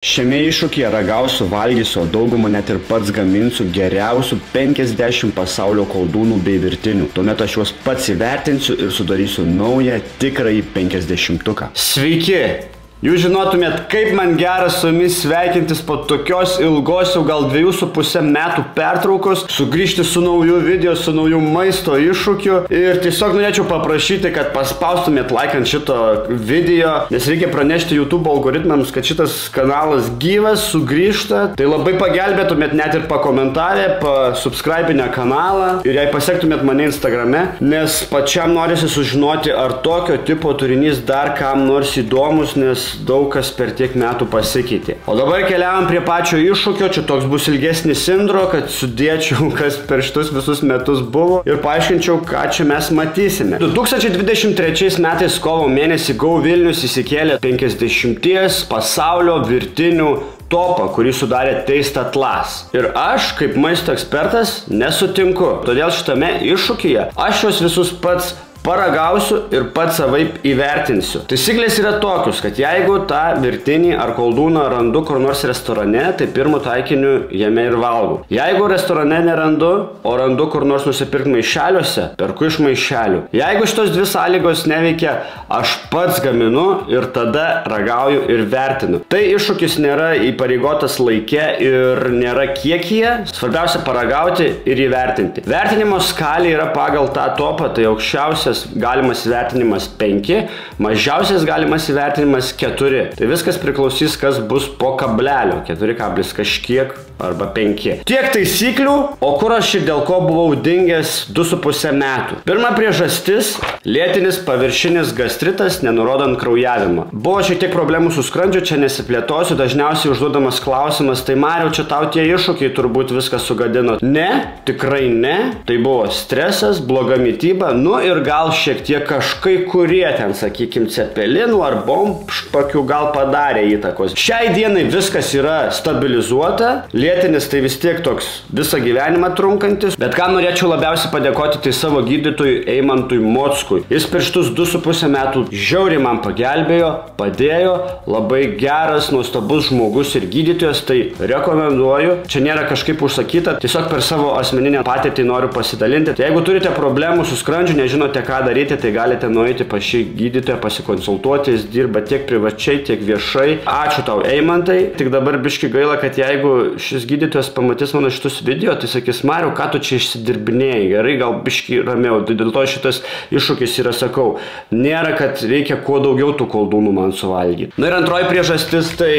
Šiame iššūkyje ragausiu, valgysiu, o daugumą net ir pats gaminsiu geriausių 50 pasaulio koldūnų bei virtinių. Tuomet aš juos pats įvertinsiu ir sudarysiu naują tikrąjį 50-tuką. Sveiki! Jūs žinotumėt, kaip man gera su jumis sveikintis po tokios ilgos jau gal 2,5 metų pertraukos, sugrįžti su nauju video, su nauju maisto iššūkiu ir tiesiog norėčiau paprašyti, kad paspaustumėt like ant šito video, nes reikia pranešti YouTube algoritmams, kad šitas kanalas gyvas, sugrįžta. Tai labai pagelbėtumėt net ir pakomentavę, pasubscribinę kanalą ir jei pasiektumėt mane Instagrame, nes pačiam norisi sužinoti, ar tokio tipo turinys dar kam nors įdomus, nes daug kas per tiek metų pasikeitė. O dabar keliavam prie pačio iššūkio, čia toks bus ilgesnis intro, kad sudėčiau, kas per šitus visus metus buvo ir paaiškinčiau, ką čia mes matysime. 2023 metais kovo mėnesį Go Vilnius įsikėlė 50 pasaulio virtinių topą, kurį sudarė Taste Atlas. Ir aš, kaip maisto ekspertas, nesutinku. Todėl šitame iššūkyje aš juos visus pats paragausiu ir pats savaip įvertinsiu. Taisyklės yra tokius, kad jeigu tą virtinį ar koldūną randu kur nors restorane, tai pirmu taikiniu jame ir valgau. Jeigu restorane nerandu, o randu kur nors nusipirkti maišeliuose, perku iš maišelių. Jeigu šitos dvi sąlygos neveikia, aš pats gaminu ir tada ragauju ir vertinu. Tai iššūkis nėra įpareigotas laike ir nėra kiekyje. Svarbiausia paragauti ir įvertinti. Vertinimo skalė yra pagal tą topą, tai aukščiausia galimas įvertinimas 5, mažiausias galimas įvertinimas 4. Tai viskas priklausys, kas bus po kablelio. 4 kablis kažkiek arba 5. Tiek taisyklių, o kur aš ir dėl ko buvau dingęs 2,5 metų. Pirma priežastis – lėtinis paviršinis gastritas, nenurodant kraujavimą. Buvo šiek tiek problemų su skrandžiu, čia nesiplėtosiu, dažniausiai užduodamas klausimas, tai Mariau, čia tau tie iššūkiai turbūt viską sugadino. Ne, tikrai ne. Tai buvo stresas, bloga mityba, nu ir gal šiek tiek kažkai kurie ten, sakykim, cepelinų ar bombšpakių gal padarė įtakos. Šiai dienai viskas yra stabilizuota, lėtinis tai vis tiek toks visą gyvenimą trunkantis, bet ką norėčiau labiausiai padėkoti, tai savo gydytojui Eimantui Mockui. Jis per šitus 2,5 metų žiauriai man pagelbėjo, padėjo, labai geras, nuostabus žmogus ir gydytojas, tai rekomenduoju. Čia nėra kažkaip užsakyta, tiesiog per savo asmeninę patirtį noriu pasidalinti. Tai jeigu turite problemų su skrandžiu, nežinote ką daryti, tai galite nueiti pas šį gydytoją, pasikonsultuoti, jis dirba tiek privačiai, tiek viešai. Ačiū tau, Eimantai. Tik dabar biški gaila, kad jeigu šis gydytojas pamatys mano šitus video, tai sakys, Mariau, ką tu čia išsidirbinėjai, gerai, gal biški ramiau. Tai dėl to šitas iššūkis yra, sakau, nėra, kad reikia kuo daugiau tų koldūnų man suvalgyti. Na ir antroji priežastis, tai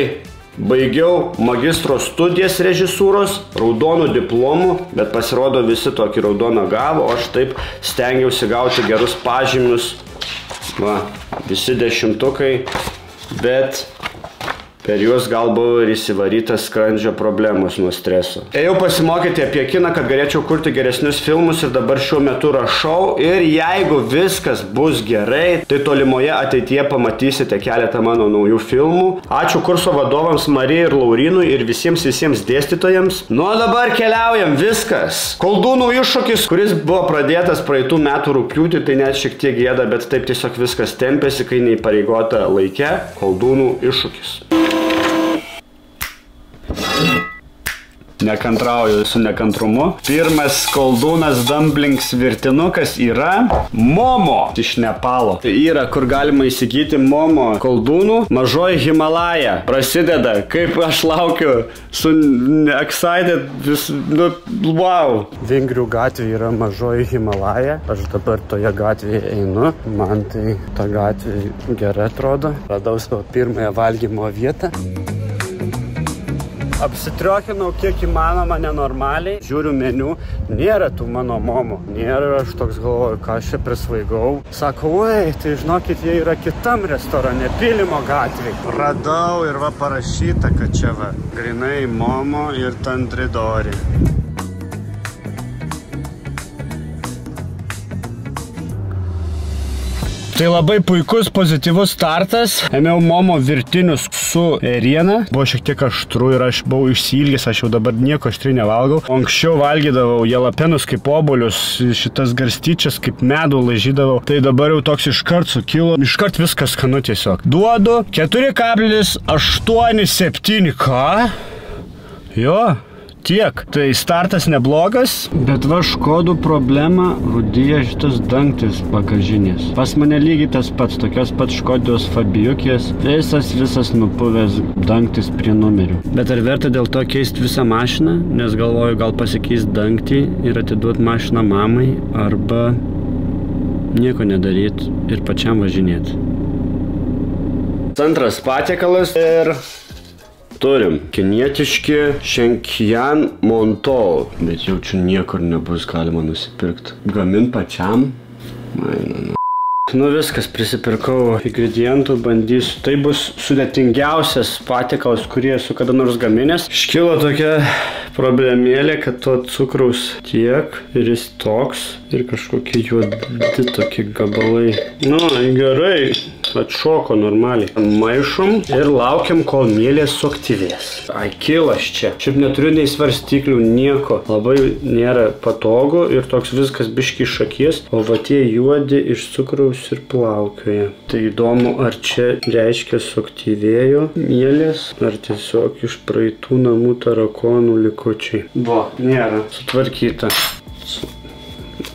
baigiau magistro studijas režisūros, raudonų diplomų, bet pasirodo visi tokį raudoną gavo, o aš taip stengiausi gauti gerus pažymius, va, visi 10-tukai, bet per juos gal buvo ir įsivarytas skrandžio problemos nuo streso. Ėjau pasimokyti apie kiną, kad galėčiau kurti geresnius filmus ir dabar šiuo metu rašau. Ir jeigu viskas bus gerai, tai tolimoje ateityje pamatysite keletą mano naujų filmų. Ačiū kurso vadovams Marijai ir Laurinui ir visiems dėstytojams. Nu, dabar keliaujam, viskas. Koldūnų iššūkis, kuris buvo pradėtas praeitų metų rugpjūtį, tai net šiek tiek gėda, bet taip tiesiog viskas tempėsi, kai neįpareigota laike. Koldūnų iššūkis. Nekantrauju su nekantrumu. Pirmas koldūnas dumplings virtinukas yra Momo iš Nepalo. Tai yra, kur galima įsigyti Momo koldūnų. Mažoji Himalaja prasideda, kaip aš laukiu su excited, nu, wow. Vingrių gatvė yra Mažoji Himalaja. Aš dabar toje gatvėje einu. Man tai ta gatvė gerai atrodo. Radau savo pirmąją valgymo vietą. Apsitriokinau kiek įmanoma nenormaliai. Žiūriu meniu, nėra tų mano momų. Nėra, aš toks galvoju, ką aš čia prisvaigau. Sako, oi, tai žinokit, jie yra kitam restorane, Pylimo gatvėj. Radau ir va parašyta, kad čia va, grinai momo ir tandridori. Tai labai puikus, pozityvus startas. Ėmiau momo virtinius su ėriena. Buvo šiek tiek aštru ir aš buvau išsiilgęs, aš jau dabar nieko aštriai nevalgau. Anksčiau valgydavau jalapenus kaip obuolius, šitas garstyčias kaip medų laižydavau. Tai dabar jau toks iškart sukilo. Iškart viskas skanu tiesiog. Duodu 4,87. Ką? Jo. Tiek. Tai startas neblogas, bet va Škodų problema rūdyja šitas dangtis bagažinės. Pas mane lygiai tas pats, tokios pat Škodijos Fabiukės, visas nupuvęs dangtis prie numerių. Bet ar verta dėl to keisti visą mašiną, nes galvoju gal pasikeist dangtį ir atiduoti mašiną mamai, arba nieko nedaryti ir pačiam važinėti. Antras patiekalas ir turim kinietiški Shenkyan Montou, bet jaučiu niekur nebus galima nusipirkti. Gamin pačiam? Nu viskas, prisipirkau ingredientų, bandysiu. Tai bus sudėtingiausias patiekalas, kurį esu kada nors gaminęs. Iškilo tokia problemėlė, kad to cukraus tiek ir jis toks ir kažkokie juodi tokie gabalai. Nu, gerai, atšoko normaliai. Maišom ir laukiam, kol mielės suaktyvės. Ai, kilas čia. Šiaip neturiu nei svarstyklių, nieko. Labai nėra patogu ir toks viskas biški iš akies, o va tie juodi iš cukraus ir plaukioja. Tai įdomu, ar čia reiškia suaktyvėjo mielės, ar tiesiog iš praeitų namų tarakonų likučiai. Buvo, nėra. Sutvarkyta.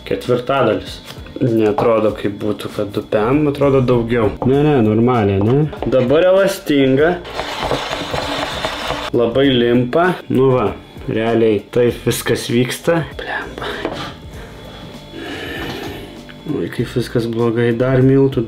Ketvirtadalis. Neatrodo kaip būtų, kad 2PM, atrodo daugiau. Ne, normaliai, ne? Dabar elastinga. Labai limpa. Nu va, realiai taip viskas vyksta. Blemba. Oi, kaip viskas blogai. Dar miltų.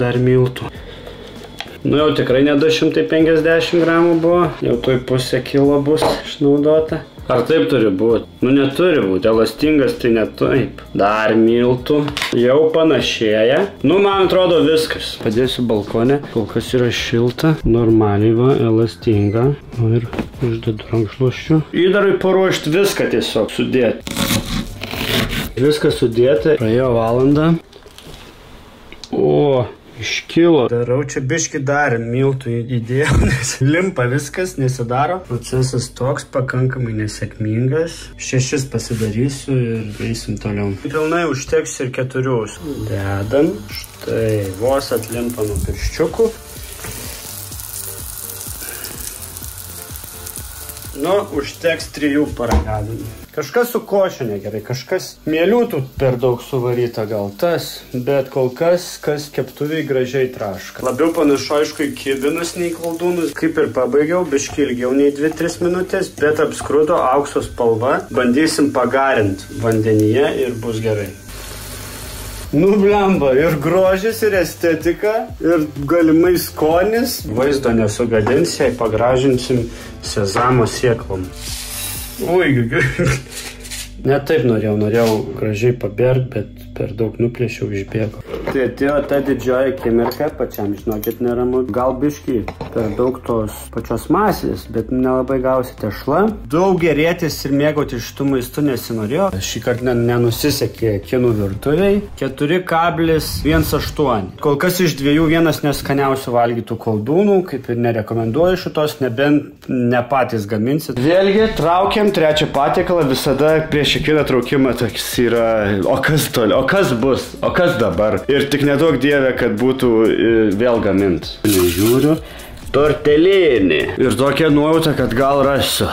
Nu jau tikrai ne 250 gramų buvo. Jau toj pusė kilo bus išnaudota. Ar taip turi būti? Nu neturi būti, elastingas tai ne taip. Dar miltų. Jau panašėja. Nu man atrodo viskas. Padėsiu balkone, kol kas yra šilta. Normaliai va, elastinga. Ir uždedu rankšluosčių. Įdarui paruošti viską tiesiog sudėti. Viskas sudėta. Praėjo valandą. O, iškilo. Darau čia biški dar miltų įdėjau, nes limpa viskas, nesidaro. Procesas toks pakankamai nesėkmingas. 6 pasidarysiu ir eisim toliau. Pilnai užteks ir 4. Dedam. Štai, vos atlimpa nuo pirščiukų. Nu, užteks 3 paragavimų. Kažkas su koše negerai, kažkas mielių per daug suvaryta gal tas, bet kol kas keptuviai gražiai traška. Labiau panašu, aišku, į kibinus nei koldūnus. Kaip ir pabaigiau, biški ilgiau nei 2-3 minutės, bet apskrudo aukso spalva. Bandysim pagarinti vandenyje ir bus gerai. Nu, blemba, ir grožis, ir estetika, ir galimai skonis. Vaizdo nesugadins, jei pagražinsim sezamo sėklom. Ui, ne taip norėjau gražiai pabėrt, bet per daug nuplėšiau, išbėgo. Tai atėjo ta didžioji akimirka, pačiam žinokit neramu. Gal biški per daug tos pačios masės, bet nelabai gausi tešla. Daug gerėtis ir mėgauti šitų maistų nesinorėjo. Šį kartą nenusisekė kinų virtuviai. 4,18. Kol kas iš 2 vienas neskaniausių valgytų koldūnų, kaip ir nerekomenduoju šitos, nebent ne patys gaminsit. Vėlgi, traukiam 3 patiekalą, visada prieš kiekvieną traukimą toks yra, o kas toliau, o kas bus, o kas dabar. Ir tik nedaug dievė, kad būtų vėl gamint. Nežiūriu. Tortelinį. Ir tokia nuojauta, kad gal rasiu.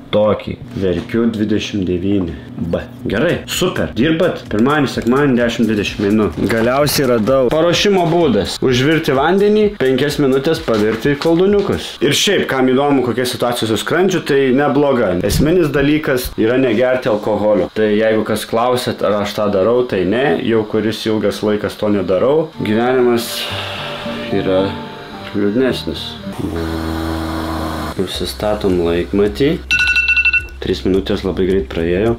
Tokį. Verkiu 29. B. Gerai. Super. Dirbat. Pirmanį, sekmanį 10-20 minutų. Galiausiai radau paruošimo būdas. Užvirti vandenį, 5 minutės pavirti koldūniukus. Ir šiaip, kam įdomu, kokia situacija su skrandžiu, tai nebloga. Esminis dalykas yra negerti alkoholio. Tai jeigu kas klausėt, ar aš tą darau, tai ne. Jau kuris ilgas laikas to nedarau. Gyvenimas yra liūdnesnis. Nusistatom laikmatį. 3 minutės labai greit praėjo.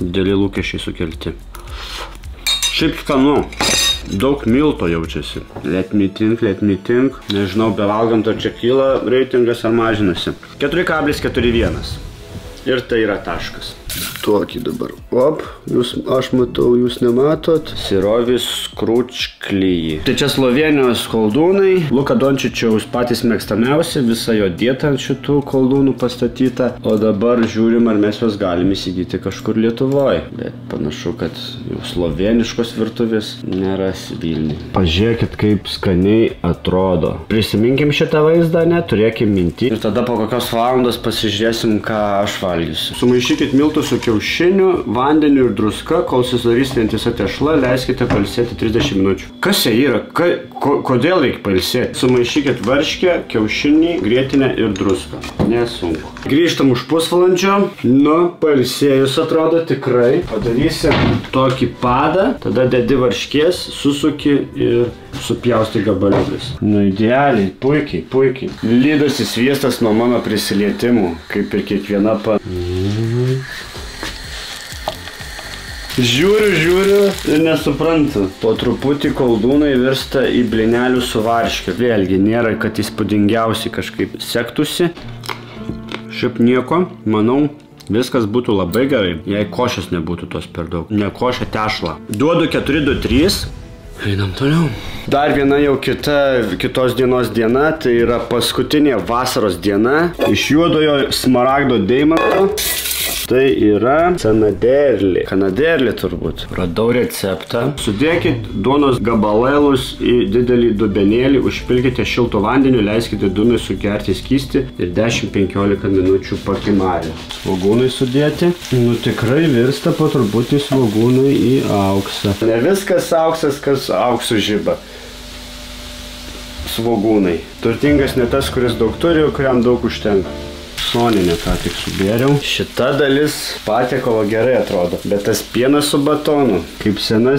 Dideli lūkesčiai sukelti. Šiaip skanu. Daug milto jaučiasi. Let me think. Nežinau, bevalgant ar čia kyla reitingas ar mažinasi. 4,41. Ir tai yra taškas. Tokį dabar. Aš matau, jūs nematot. Sirovis krūčklyjį. Tai čia Slovėnijos koldūnai. Luka Dončičiaus patys mėgstamiausi, visa jo dieta ant šitų koldūnų pastatyta. O dabar žiūrim, ar mes juos galim įsigyti kažkur Lietuvoje. Bet panašu, kad jau slovėniškos virtuvės nerasi Vilniuje. Pažiūrėkit, kaip skaniai atrodo. Prisiminkim šitą vaizdą, turėkim mintį. Ir tada po kokios valandos pasižiūrėsim, ką aš valgysiu. Sumaišykit miltus su kiaušiniu, vandeniu ir druska, kol susidarys vientisa tešla, leiskite pailsėti 30 minučių. Kas čia yra? Kodėl reikia pailsėti? Sumaišykit varškę, kiaušinį, grietinę ir druską. Nesunku. Grįžtam už pusvalandžio. Pailsėjus atrodo tikrai. Padarysim tokį padą, tada dedi varškės, susuki ir supjausti gabaliukais. Idealiai, puikiai. Lydosi sviestas nuo mano prisilietimų, kaip ir kiekviena Žiūriu ir nesuprantu. Po truputį koldūnai virsta į blinelių su varške. Vėlgi, nėra, kad įspūdingiausiai kažkaip sektųsi. Šiaip nieko, manau, viskas būtų labai gerai, jei košės nebūtų tos per daug. Ne košė, tešla. Duodu 4-2-3. Einam toliau. Dar viena jau kitos dienos diena, tai yra paskutinė vasaros diena. Iš juodojo smaragdo deimanto. Tai yra kanaderlė turbūt. Radau receptą. Sudėkit duonos gabalėlus į didelį dubenėlį, užpilkite šilto vandeniu, leiskite duonai sugerti skystį ir 10-15 minučių pakimarę. Svogūnai sudėti. Tikrai virsta po truputį svogūnai į auksą. Ne viskas auksas, kas auksų žiba. Svogūnai. Turtingas ne tas, kuris daug turi, o kuriam daug užtenka. Soninę ką tik subėriau. Šita dalis patiekalo gerai atrodo, bet tas pienas su batonu, kaip sena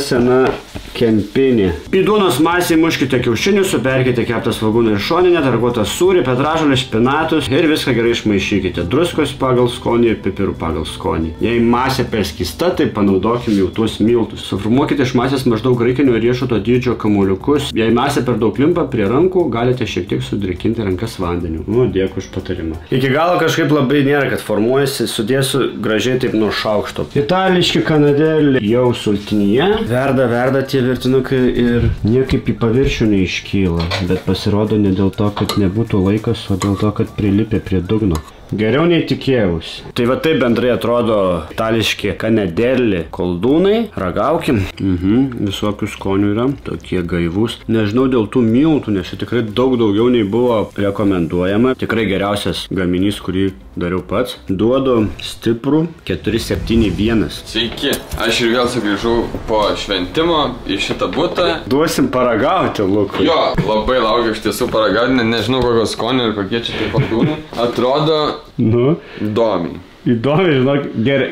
kempinė. Į duonos masę įmuškite kiaušinius, suberkite keptą svogūną ir šoninę, tarkuotą sūrį, petražolę, špinatus ir viską gerai išmaišykite. Druskos pagal skonį ir pipirų pagal skonį. Jei masė per skysta, tai panaudokim jau tuos miltus. Suformuokite iš masės maždaug graikinio riešuto dydžio kamuoliukus. Jei masė per daug limpa prie rankų, galite šiek tiek sudrėkinti rankas vandeniu. Dėkui už patarimą. Iki galo kažkaip labai nėra, kad formuojasi, sudėsiu gražiai taip nuo šaukšto. Itališki kanaderliai jau sultinyje. Verda tie virtinukai ir niekaip į paviršių neiškyla, bet pasirodo ne dėl to, kad nebūtų laikas, o dėl to, kad prilipė prie dugno. Geriau nei tikėjausi. Tai va taip bendrai atrodo itališki kanaderli koldūnai. Ragaukim. Visokių skonių yra. Tokie gaivūs. Nežinau dėl tų miltų, nes čia tikrai daug daugiau nei buvo rekomenduojama. Tikrai geriausias gaminys, kurį dariau pats. Duodu stiprų 4-7-1. Sveiki, aš ir vėl sugrįžau po šventimo į šitą butą. Duosim paragauti, Lukui. Jo, labai laukiu iš tiesų paragauti, nežinau kokios skonio ir kokie čia tai koldūnai. Atrodo įdomiai. Įdomiai, žinok,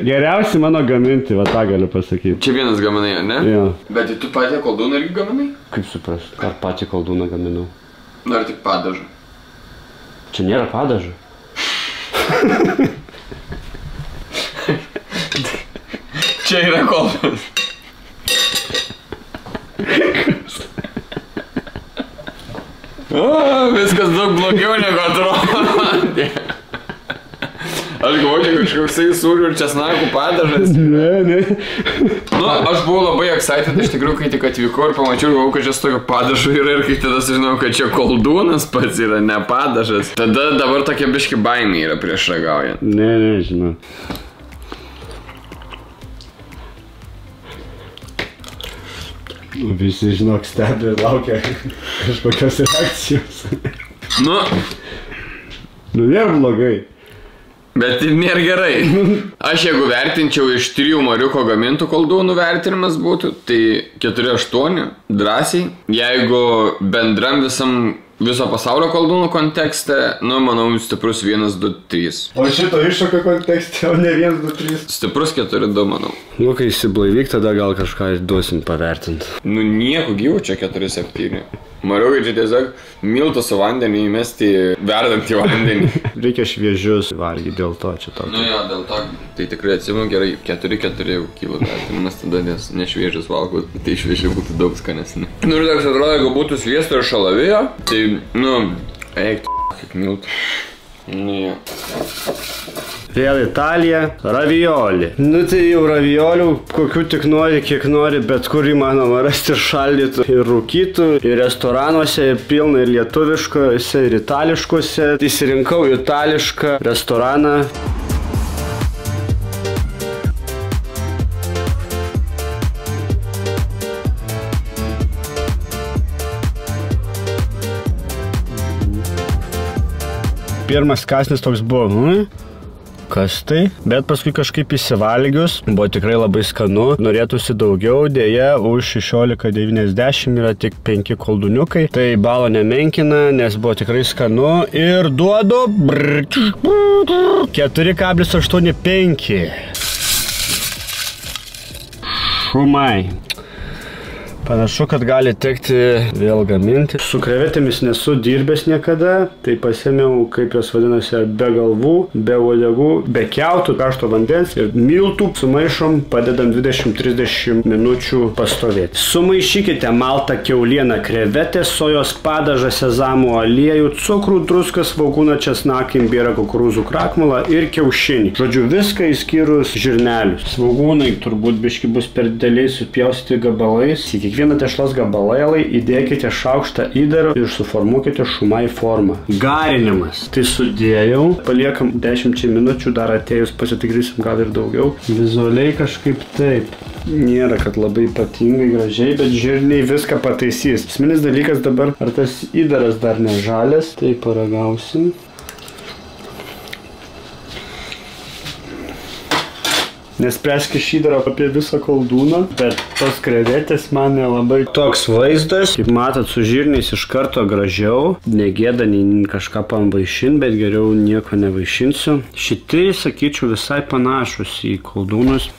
geriausi mano gaminti, va tą galiu pasakyti. Čia vienas gaminai, ne? Jo. Bet tu patį koldūną irgi gaminai? Kaip supras, ar patį koldūną gaminau? Ar tik padažą? Čia nėra padažų. Čia yra koldūnas. Viskas daug blogiau negu atrodo. Aš galvoju, čia kažkoksai sūrių ir česnakų padažas. Ne. Aš buvau labai excited, iš tikrųjų, kai tik atvykau ir pamačiau, galvoju, kad čia tokio padažo yra ir kai tada sužinau, kad čia koldūnas pats yra, ne padažas. Tada dabar tokia biški baimė yra prieš ragaujant. Ne, žinau. Visi, žinok, stebi ir laukia kažkokios reakcijos. Nėra blogai. Bet nėra gerai. Aš jeigu vertinčiau iš 3 Mariuko gamintų koldūnų vertinimas būtų, tai 4-8 drąsiai. Jeigu bendram viso pasaulio koldūnų kontekste, manau, stiprus 1-2-3. O šito iššūkio kontekste, o ne 1-2-3? Stiprus 4-2, manau. Kai įsiblaivyk, tada gal kažką duosim pavertinti. Nieko gyvo čia 4-7. Mariukai čia tiesiog miltų su vandenį įmesti verdantį vandenį. Reikia šviežius valgyti, dėl to čia tokio. Dėl to. Tai tikrai atsimenu gerai, 4-4 jau kyla vertinimas tada, nes nešviežius valgo, tai šviežiai būtų daug skanesni. Ir toks atrodo, jeigu būtų sviesto ir šalavijo, tai, eik kaip miltų. Ne. Vėl Italija. Ravioli. Nu tai jau raviolių, kokių tik nori, kiek nori, bet kur įmanoma rasti ir šaldytų, ir rūkytų, ir restoranuose, ir pilna, ir lietuviškose, ir itališkose. Įsirinkau itališką restoraną. Pirmas kąsnis toks buvo, kas tai? Bet paskui kažkaip įsivalgius, buvo tikrai labai skanu, norėtųsi daugiau, dėja už 16,90 yra tik 5 koldūniukai, tai balo nemenkina, nes buvo tikrai skanu ir duodu 4,85. Šumai. Panašu, kad gali tekti vėl gaminti. Su krevetėmis nesu dirbęs niekada, tai pasėmiau, kaip jos vadinasi, be galvų, be uodegų, be kiautų, karšto vandens ir miltų. Sumaišom, padedam 20-30 minučių pastovėti. Sumaišykite maltą, kiaulieną, krevetės, sojos padažą, sezamų aliejų, cukrų, druską, svogūną, česnaką, imbierą, kukurūzų krakmolą ir kiaušinį. Žodžiu, viską išskyrus žirnelius. Svogūnai turbūt biški bus per dideliai supjaustyti gabalais. Kiekvieną tešlos gabalėlai įdėkite šaukštą įdaro ir suformuokite šumai formą. Garinimas. Tai sudėjau, paliekam 10 minučių, dar atėjus pasitikrysim gal ir daugiau. Vizualiai kažkaip taip. Nėra, kad labai ypatingai gražiai, bet žirniai viską pataisys. Esminis dalykas dabar, ar tas įdaras dar nežalės, tai paragausim. Nespręsk iš įdaro apie visą koldūną, bet tos krevetės man nelabai toks vaizdas. Kaip matot, su žirniais iš karto gražiau. Negėda nei kažką pavaišint, bet geriau nieko nevaišinsiu. Šitai, sakyčiau, visai panašus į koldūnus.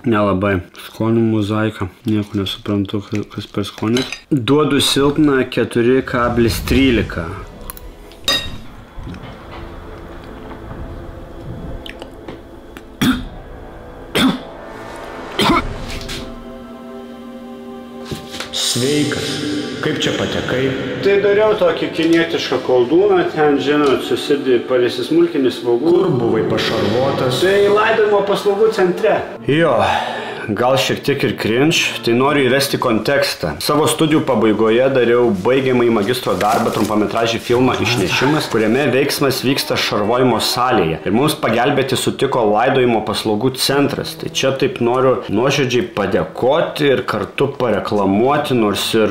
Nelabai. Skonių mozaika. Nieko nesuprantu, kas per skonis. Duodu silpną 4,13. Sveikas. Kaip čia patekai? Tai dariau tokį kinietišką koldūną, ten, žinot, susidė palėsismulkinis svogūnas. Kur buvai pašarvotas? Tai laidojimo paslaugų centre. Jo, gal šiek tiek ir cringe, tai noriu įvesti kontekstą. Savo studijų pabaigoje dariau baigiamąjį magistro darbą trumpametražį filmą Išnešimas, kuriame veiksmas vyksta šarvojimo salėje. Ir mums pagelbėti sutiko laidojimo paslaugų centras. Tai čia taip noriu nuoširdžiai padėkoti ir kartu pareklamuoti, nors ir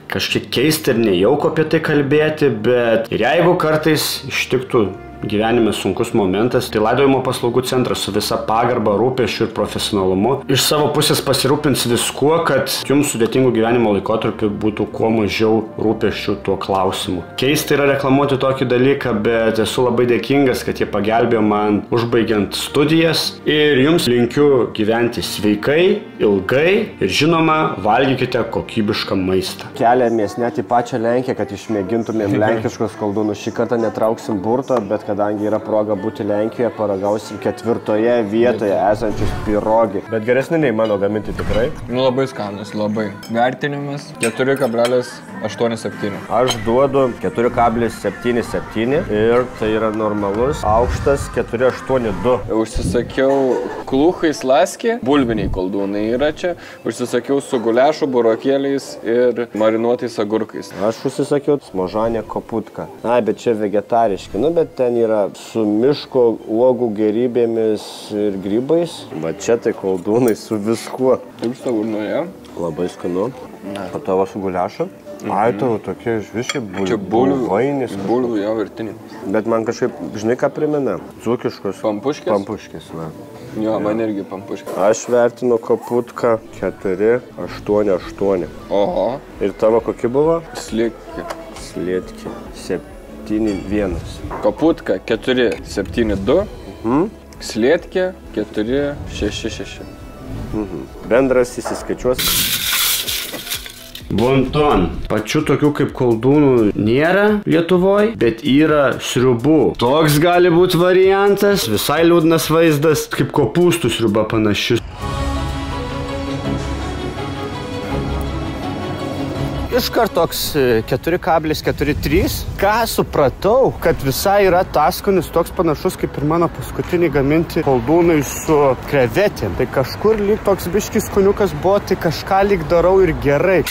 kažkiek keisti ir nejauku apie tai kalbėti, bet ir jeigu kartais ištiktų gyvenime sunkus momentas, tai laidojimo paslaugų centras su visa pagarba, rūpesčiu ir profesionalumu iš savo pusės pasirūpins viskuo, kad jums sudėtingų gyvenimo laikotarpiu būtų kuo mažiau rūpesčių tuo klausimu. Keista yra reklamuoti tokį dalyką, bet esu labai dėkingas, kad jie pagelbėjo man užbaigiant studijas ir jums linkiu gyventi sveikai, ilgai ir žinoma, valgykite kokybišką maistą. Keliamės net į pačią Lenkiją, kad išmėgintumėm lenkiškus koldūnus. Šį kartą netrauksim burto, bet kadangi yra proga būti Lenkijoje, paragausim 4 vietoje esančius pirogį. Bet geresni nei mano gaminti tikrai. Nu labai skanus, labai. Vertinimas 4,87. Aš duodu 4,77 ir tai yra normalus, aukštas 4,82. Užsisakiau kluchai slaski, bulviniai koldūnai yra čia. Užsisakiau su guliašu, burokėliais ir marinuotais agurkais. Aš užsisakiau smožanę koputką. Na, bet čia vegetariški, nu, bet ten yra su miško uogų gerybėmis ir grybais. Va čia tai koldūnai su viskuo. Kaip su tavo norėjo? Labai skanu. O tavo su guliašu? Ai, tavo tokie išvišiai bulvainis. Bulvų jo vertinį. Bet man kažkaip, žinai ką primena? Dzūkiškos. Pampuškės? Pampuškės, na. Jo, man irgi pampuškės. Aš vertinu koputką 4,88. Oho. Ir tavo kokia buvo? Sliekė. Slietki. 7,1. Koputka 4,72. Slietkė 4,66. Bendras įsiskaičiuos. Bonton. Pačių tokių kaip koldūnų nėra Lietuvoje, bet yra sriubų. Toks gali būti variantas. Visai liūdnas vaizdas, kaip kopūstų sriuba panaši. Iškart toks 4,43. Ką supratau, kad visai yra tas skonis toks panašus kaip ir mano paskutiniai gaminti koldūnai su krevetėm. Tai kažkur lyg toks biškis skoniukas buvo, tai kažką lyg darau ir gerai.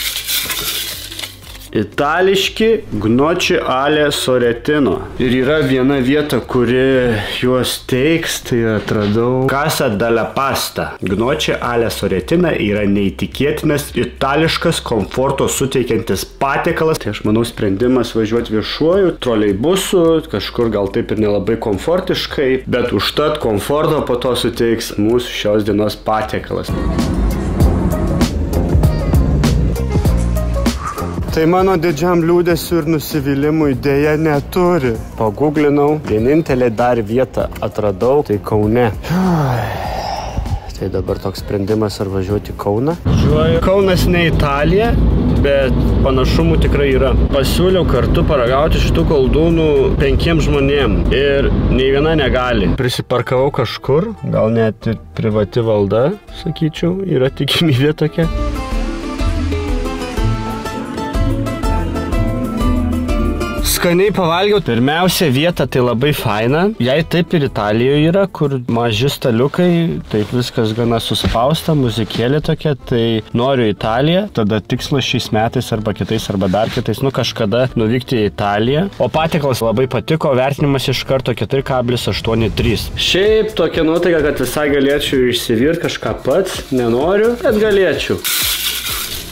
Itališki gnocchi alle Sorrentino. Ir yra viena vieta, kuri juos teiks, tai atradau Casa della Pasta. Gnocchi alle Sorrentino yra neįtikėtinas itališkas komforto suteikiantis patiekalas. Tai aš manau sprendimas važiuoti viešuoju troleibusu, kažkur gal taip ir nelabai komfortiškai, bet užtat komforto po to suteiks mūsų šios dienos patiekalas. Tai mano didžiam liūdesiu ir nusivylimui dėja neturi. Paguglinau, vienintelė dar vietą atradau, tai Kaune. Tai dabar toks sprendimas ar važiuoti į Kauną. Kaunas ne Italija, bet panašumų tikrai yra. Pasiūliau kartu paragauti šitų koldūnų 5 žmonėm ir nei viena negali. Prisiparkavau kažkur, gal net ir privati valda, sakyčiau, yra tikimybė tokia. Skaniai pavalgiau. Pirmiausia vieta tai labai faina. Jei taip ir Italijoje yra, kur maži staliukai, taip viskas gana suspausta, muzikėlė tokia, tai noriu Italiją, tada tikslas šiais metais arba kitais, arba dar kitais, kažkada nuvykti į Italiją. O patiekalas labai patiko, vertinimas iš karto 4,83. Šiaip tokia nuotaika, kad visai galėčiau išsivirti kažką pats, nenoriu, bet galėčiau.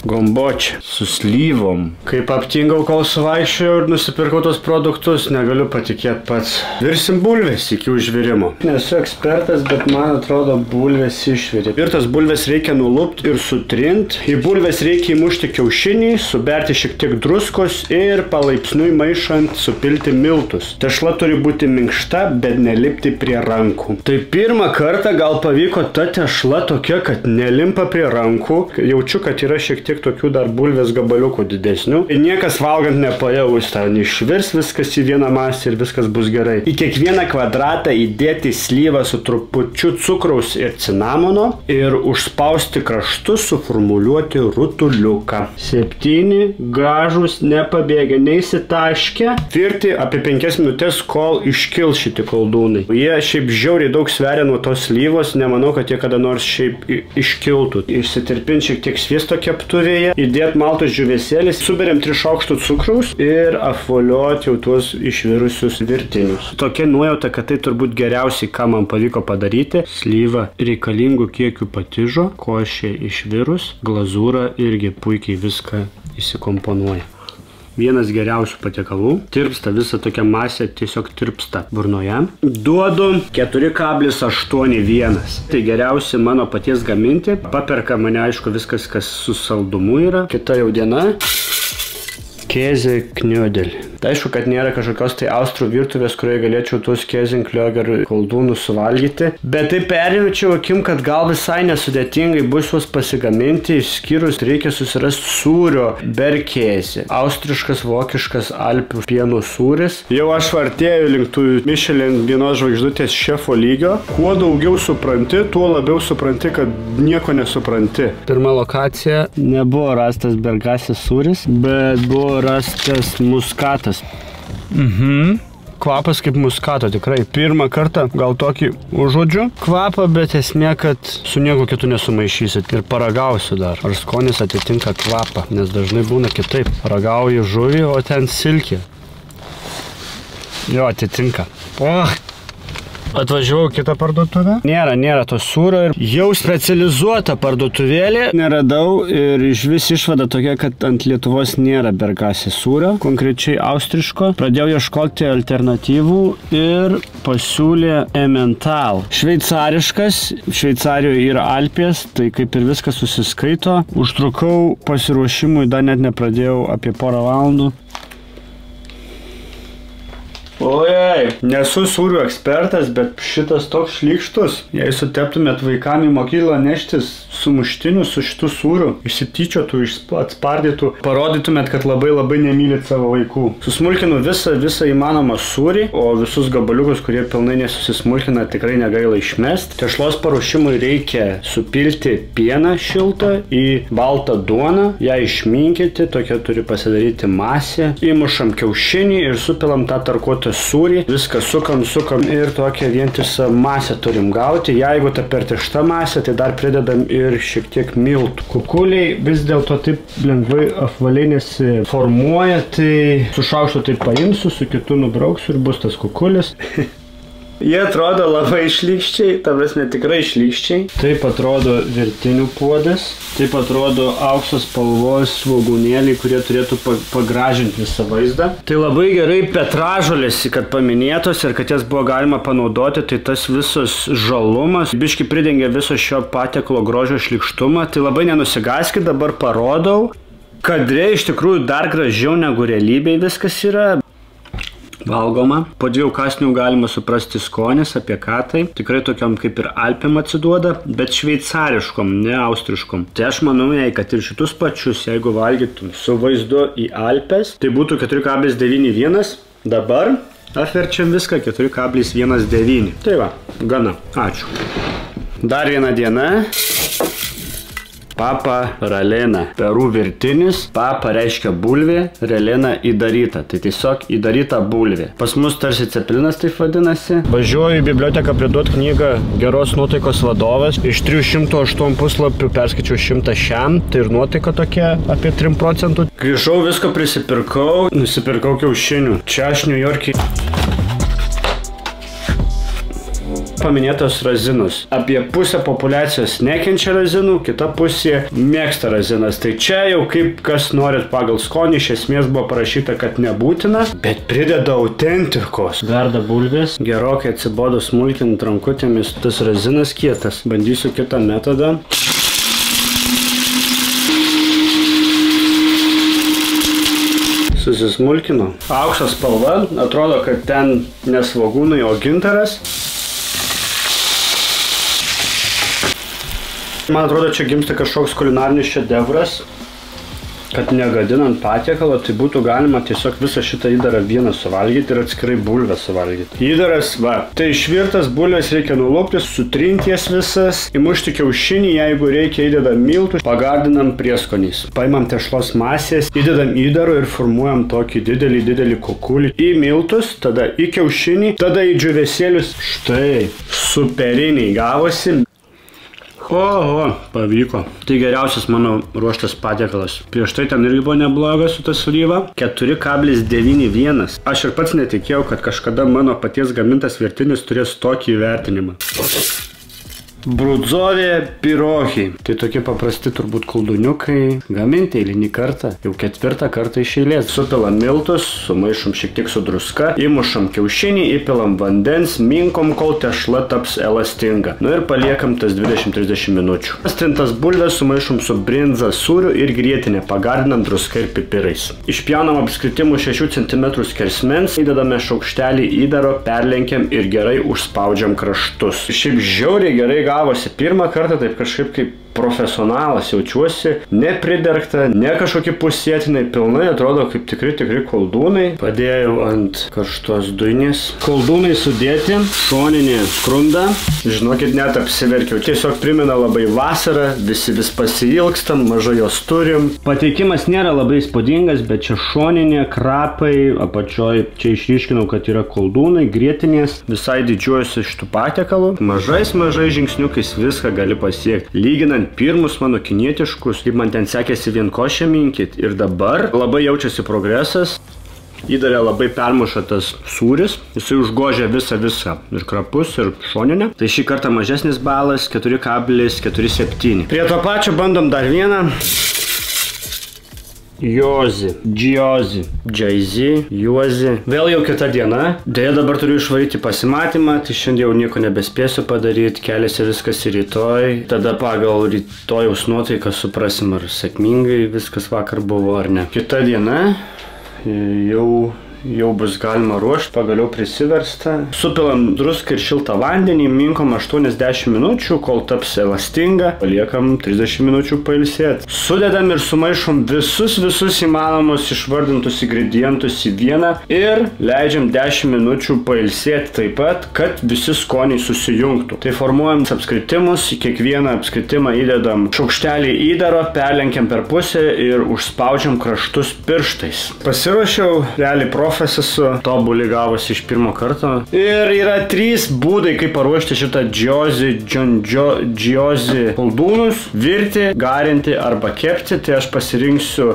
Gombočia su slyvom. Kaip aptingau, kol suvaikščiojau ir nusipirkau tos produktus, negaliu patikėti pats. Virsim bulvės iki užvirimo. Nesu ekspertas, bet man atrodo bulvės išvirė. Ir tas bulvės reikia nulupti ir sutrint. Į bulvės reikia įmušti kiaušinį, suberti šiek tiek druskos ir palaipsniui maišant supilti miltus. Tešla turi būti minkšta, bet nelipti prie rankų. Tai pirmą kartą gal pavyko ta tešla tokia, kad nelimpa prie rankų. Jaučiu, kad yra šiek tiek tokių dar bulvės gabaliukų didesnių. Ir niekas valgant nepajaus, ten išvirs viskas į vieną masę ir viskas bus gerai. Į kiekvieną kvadratą įdėti slyvą su trupučiu cukraus ir cinamono ir užspausti kraštus, suformuliuoti rutuliuką. 7 gražūs, nepabėgę, neįsitaškę. Virti apie 5 minutės, kol iškils šitie koldūnai. Jie šiaip žiauriai daug sveria nuo tos slyvos, nemanau, kad jie kada nors šiaip iškiltų. Išsitirpinti šiek tiek sviesto keptuvėje, įdėti maltos džiūvėsėlis, suberiam 3 šaukštų cukraus ir apvoliuoti jau tuos išvirusius virtinius. Tokia nuojauta, kad tai turbūt geriausiai, ką man pavyko padaryti. Slyva reikalingų kiekių patižo, košė išvirus, glazūra irgi puikiai viską įsikomponuoja. Vienas geriausių patiekalų. Tirpsta, visa tokia masė tiesiog tirpsta burnoje. Duodu 4,81. Tai geriausi mano paties gaminti. Paperka mane, aišku, viskas, kas su saldumu yra. Kita jau diena. Käse Knödel. Tai aišku, kad nėra kažkokios tai austrų virtuvės, kurioje galėčiau tuos Käsenknödel koldūnus suvalgyti. Bet tai perjaučiau akim, kad gal visai nesudėtingai bus juos pasigaminti, išskyrus reikia susirasti sūrio berkäse. Austriškas, vokiškas Alpių pieno sūris. Jau aš artėju link tų Michelin vienos žvaigždutės šefo lygio. Kuo daugiau supranti, tuo labiau supranti, kad nieko nesupranti. Pirma lokacija nebuvo rastas bergasis sūris, bet buvo rastas muskatas. Kvapas kaip muskato, tikrai. Pirmą kartą gal tokį užuodžiu kvapą, bet esmė, kad su nieko kitu nesumaišysit. Ir paragausiu dar, ar skonis atitinka kvapą, nes dažnai būna kitaip. Paragauju žuvį, o ten silkė. Jo, atitinka. Atvažiavau kitą parduotuvę. Nėra to sūrio ir jau specializuota parduotuvėlė neradau ir iš vis išvada tokia, kad ant Lietuvos nėra bergasės sūrio, konkrečiai austriško. Pradėjau ieškoti alternatyvų ir pasiūlė Emmental. Šveicariškas, Šveicarijoje yra Alpės, tai kaip ir viskas susiskaito. Užtrukau pasiruošimui, dar net nepradėjau apie porą valandų. Ojei, nesu sūrių ekspertas, bet šitas toks šlykštus. Jei suteptumėt vaikam į mokyklą neštis sumuštinius su šitų sūrių, išsityčiotų, atspardytų, parodytumėt, kad labai nemylit savo vaikų. Susmulkinu visą įmanomą sūrį, o visus gabaliukus, kurie pilnai nesusismulkina, tikrai negaila išmesti. Tešlos paruošimui reikia supilti pieną šiltą į baltą duoną, ją išminkyti, tokia turi pasidaryti masė. Įmušam kiaušinį ir supilam tą tarkuotą sūrį, viską sukam ir tokią vientisą masę turim gauti. Jeigu ta per tiršta masė, tai dar pridedam ir šiek tiek miltų. Kukuliai vis dėlto taip lengvai apvaliai nesiformuoja, tai su šaukštu tai paimsiu, su kitu nubrauksiu ir bus tas kukulis. Jie atrodo labai šlykščiai, ta prasme tikrai šlykščiai. Taip atrodo virtinių puodas, taip atrodo aukso spalvos svogūnėliai, kurie turėtų pagražinti visą vaizdą. Tai labai gerai petražolės, kad paminėtos ir kad jas buvo galima panaudoti, tai tas visas žalumas biški pridengia viso šio patiekalo grožio šlykštumą. Tai labai nenusigaskit, dabar parodau. Kadre iš tikrųjų dar gražiau negu realybėje viskas yra. Valgoma. Po 2 kąsnių galima suprasti skonis, apie ką tai. Tikrai tokiam kaip ir Alpėm atsiduoda, bet šveicariškom, ne austriškom. Tai aš manau, kad ir šitus pačius, jeigu valgytum su vaizdu į Alpes, tai būtų 4,91. Dabar apverčiam viską 4,19. Tai va, gana. Ačiū. Dar viena diena. Papa ralena. Perų virtinis. Papa reiškia bulvė, ralena įdaryta. Tai tiesiog įdaryta bulvė. Pas mus tarsi cepelinas taip vadinasi. Važiuoju į biblioteką priduot knygą Geros nuotaikos vadovas. Iš 308 puslapių perskaičiau 100 šiam. Tai ir nuotaika tokia apie 3%. Grįžau, visko prisipirkau. Nusipirkau kiaušinių. Čia aš New York'e. Paminėtos razinos. Apie pusę populiacijos nekenčia razinų, kita pusė mėgsta razinas. Tai čia jau kaip kas norit pagal skonį, iš esmės buvo parašyta, kad nebūtina, bet prideda autentikos. Verda bulvės, gerokai atsibodo smulkinant rankutėmis, tas razinas kietas. Bandysiu kitą metodą. Susismulkinu. Aukso spalva, atrodo, kad ten ne svogūnai, o gintaras. Man atrodo, čia gimsta kažkoks kulinarinis šedevras, kad negadinant patiekalo, tai būtų galima tiesiog visą šitą įdarą vieną suvalgyti ir atskirai bulvę suvalgyti. Įdaras, va, tai išvirtas bulvės reikia nulupti, sutrinti jas visas, įmušti kiaušinį, jeigu reikia įdedam miltų, pagardinam prieskoniais. Paimam tešlos masės, įdedam įdarų ir formuojam tokį didelį kukulį į miltus, tada į kiaušinį, tada į džiūvėsėlius. Štai, superiniai gavosi. Oho, pavyko. Tai geriausias mano ruoštas patiekalas. Prieš tai ten irgi buvo neblogas su tas slyva. 4,91. Aš ir pats netikėjau, kad kažkada mano paties gamintas virtinis turės tokį įvertinimą. Brudzovė pirohi. Tai tokie paprasti turbūt kolduniukai. Gaminti eilinį kartą. Jau 4 kartą iš eilės. Supilam miltus, sumaišom šiek tiek su druska, įmušam kiaušinį, įpilam vandens, minkom, kol tešla taps elastinga. Nu ir paliekam tas 20-30 minučių. Stintas bulves sumaišom su brinza, sūriu ir grietinė, pagardinam druska ir pipirais. Išpjaunam apskritimų 6 cm skersmens, įdedame šaukštelį įdaro, perlenkiam ir gerai užspaudžiam kraštus. Šiaip žiauriai gerai gavosi. Pirmą kartą taip kažkaip kaip profesionalas jaučiuosi, nepridergta, ne kažkokie pusėtinai, pilnai atrodo kaip tikri koldūnai. Padėjau ant karštos dujinės. Koldūnai sudėti, šoninė skrunda. Žinokit, net apsiverkiau. Tiesiog primena labai vasarą, visi vis pasiilgstam, mažai jos turim. Pateikimas nėra labai įspūdingas, bet čia šoninė, krapai, apačioj čia išryškinau, kad yra koldūnai, grietinės. Visai didžiuojuosi šitų patiekalų. Mažais žingsniukais viską gali pasiekti. Lyginant pirmus mano kinietiškus, kaip man ten sekėsi vien košę minkyti. Ir dabar labai jaučiasi progresas. Įdarė labai permušatas sūris. Jisai užgožia visą. Ir krapus, ir šoninę. Tai šį kartą mažesnis balas 4,47. Prie to pačio bandom dar vieną. Jozi, džiozi, džaizi, juozi. Vėl jau kita diena. Deja, dabar turiu išvaryti pasimatymą, tai šiandien jau nieko nebespėsiu padaryti, keliasi viskas į rytoj. Tada pagal rytojaus nuotaiką suprasim, ar sėkmingai viskas vakar buvo ar ne. Kita diena, jau jau bus galima ruošti, pagaliau prisiversta. Supilam druską ir šiltą vandenį, minkom 80 minučių, kol taps elastinga, paliekam 30 minučių pailsėti. Sudedam ir sumaišom visus įmanomus išvardintus ingredientus į vieną ir leidžiam 10 minučių pailsėti taip pat, kad visi skoniai susijungtų. Tai formuojam apskritimus, į kiekvieną apskritimą įdedam šaukštelį įdaro, perlenkiam per pusę ir užspaudžiam kraštus pirštais. Pasiruošiau, realiai profas esu, tobulį gavosi iš pirmo karto. Ir yra 3 būdai, kaip paruošti šitą džiozi koldūnus: virti, garinti arba kepti. Tai aš pasirinksiu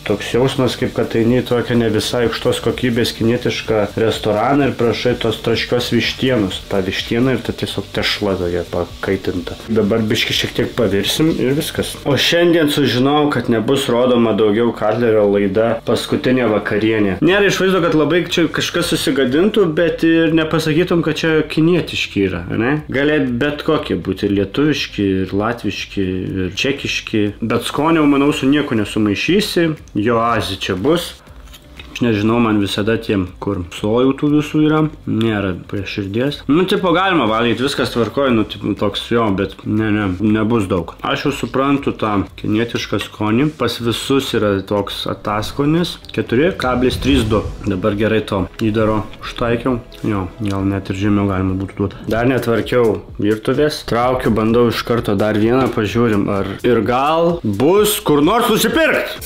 toks jausmas, kaip kad eini į tokią ne visai aukštos kokybės kinietišką restoraną ir prašai tos traškios vištienos. Ta vištiena ir ta tiesiog tešla tokia pakaitinta. Dabar biški šiek tiek pavirsim ir viskas. O šiandien sužinojau, kad nebus rodoma daugiau Katlerio laida Paskutinė vakarienė. Nėra išvaizdo, kad labai čia kažkas susigadintų, bet ir nepasakytum, kad čia kinietiški yra, ne? Galėt bet kokie būti, ir lietuviški, ir latviški, ir čekiški. Bet skonio, manau, su nieko nesumaišysi. Jo azį čia bus. Aš nežinau, man visada tiem, kur sojų tų visų yra, nėra prie širdies. Nu, tipo, galima valgyti, viskas tvarkoja, nu, tipo, toks jo, bet nebus daug. Aš jau suprantu tą kinietišką skonį, pas visus yra toks ataskonis, 4,32. Dabar gerai to įdaro užtaikiau, jo, gal net ir žemiau galima būtų duoti. Dar netvarkiau virtuvės, traukiu, bandau iš karto dar vieną, pažiūrim, ar ir gal bus kur nors nusipirkt.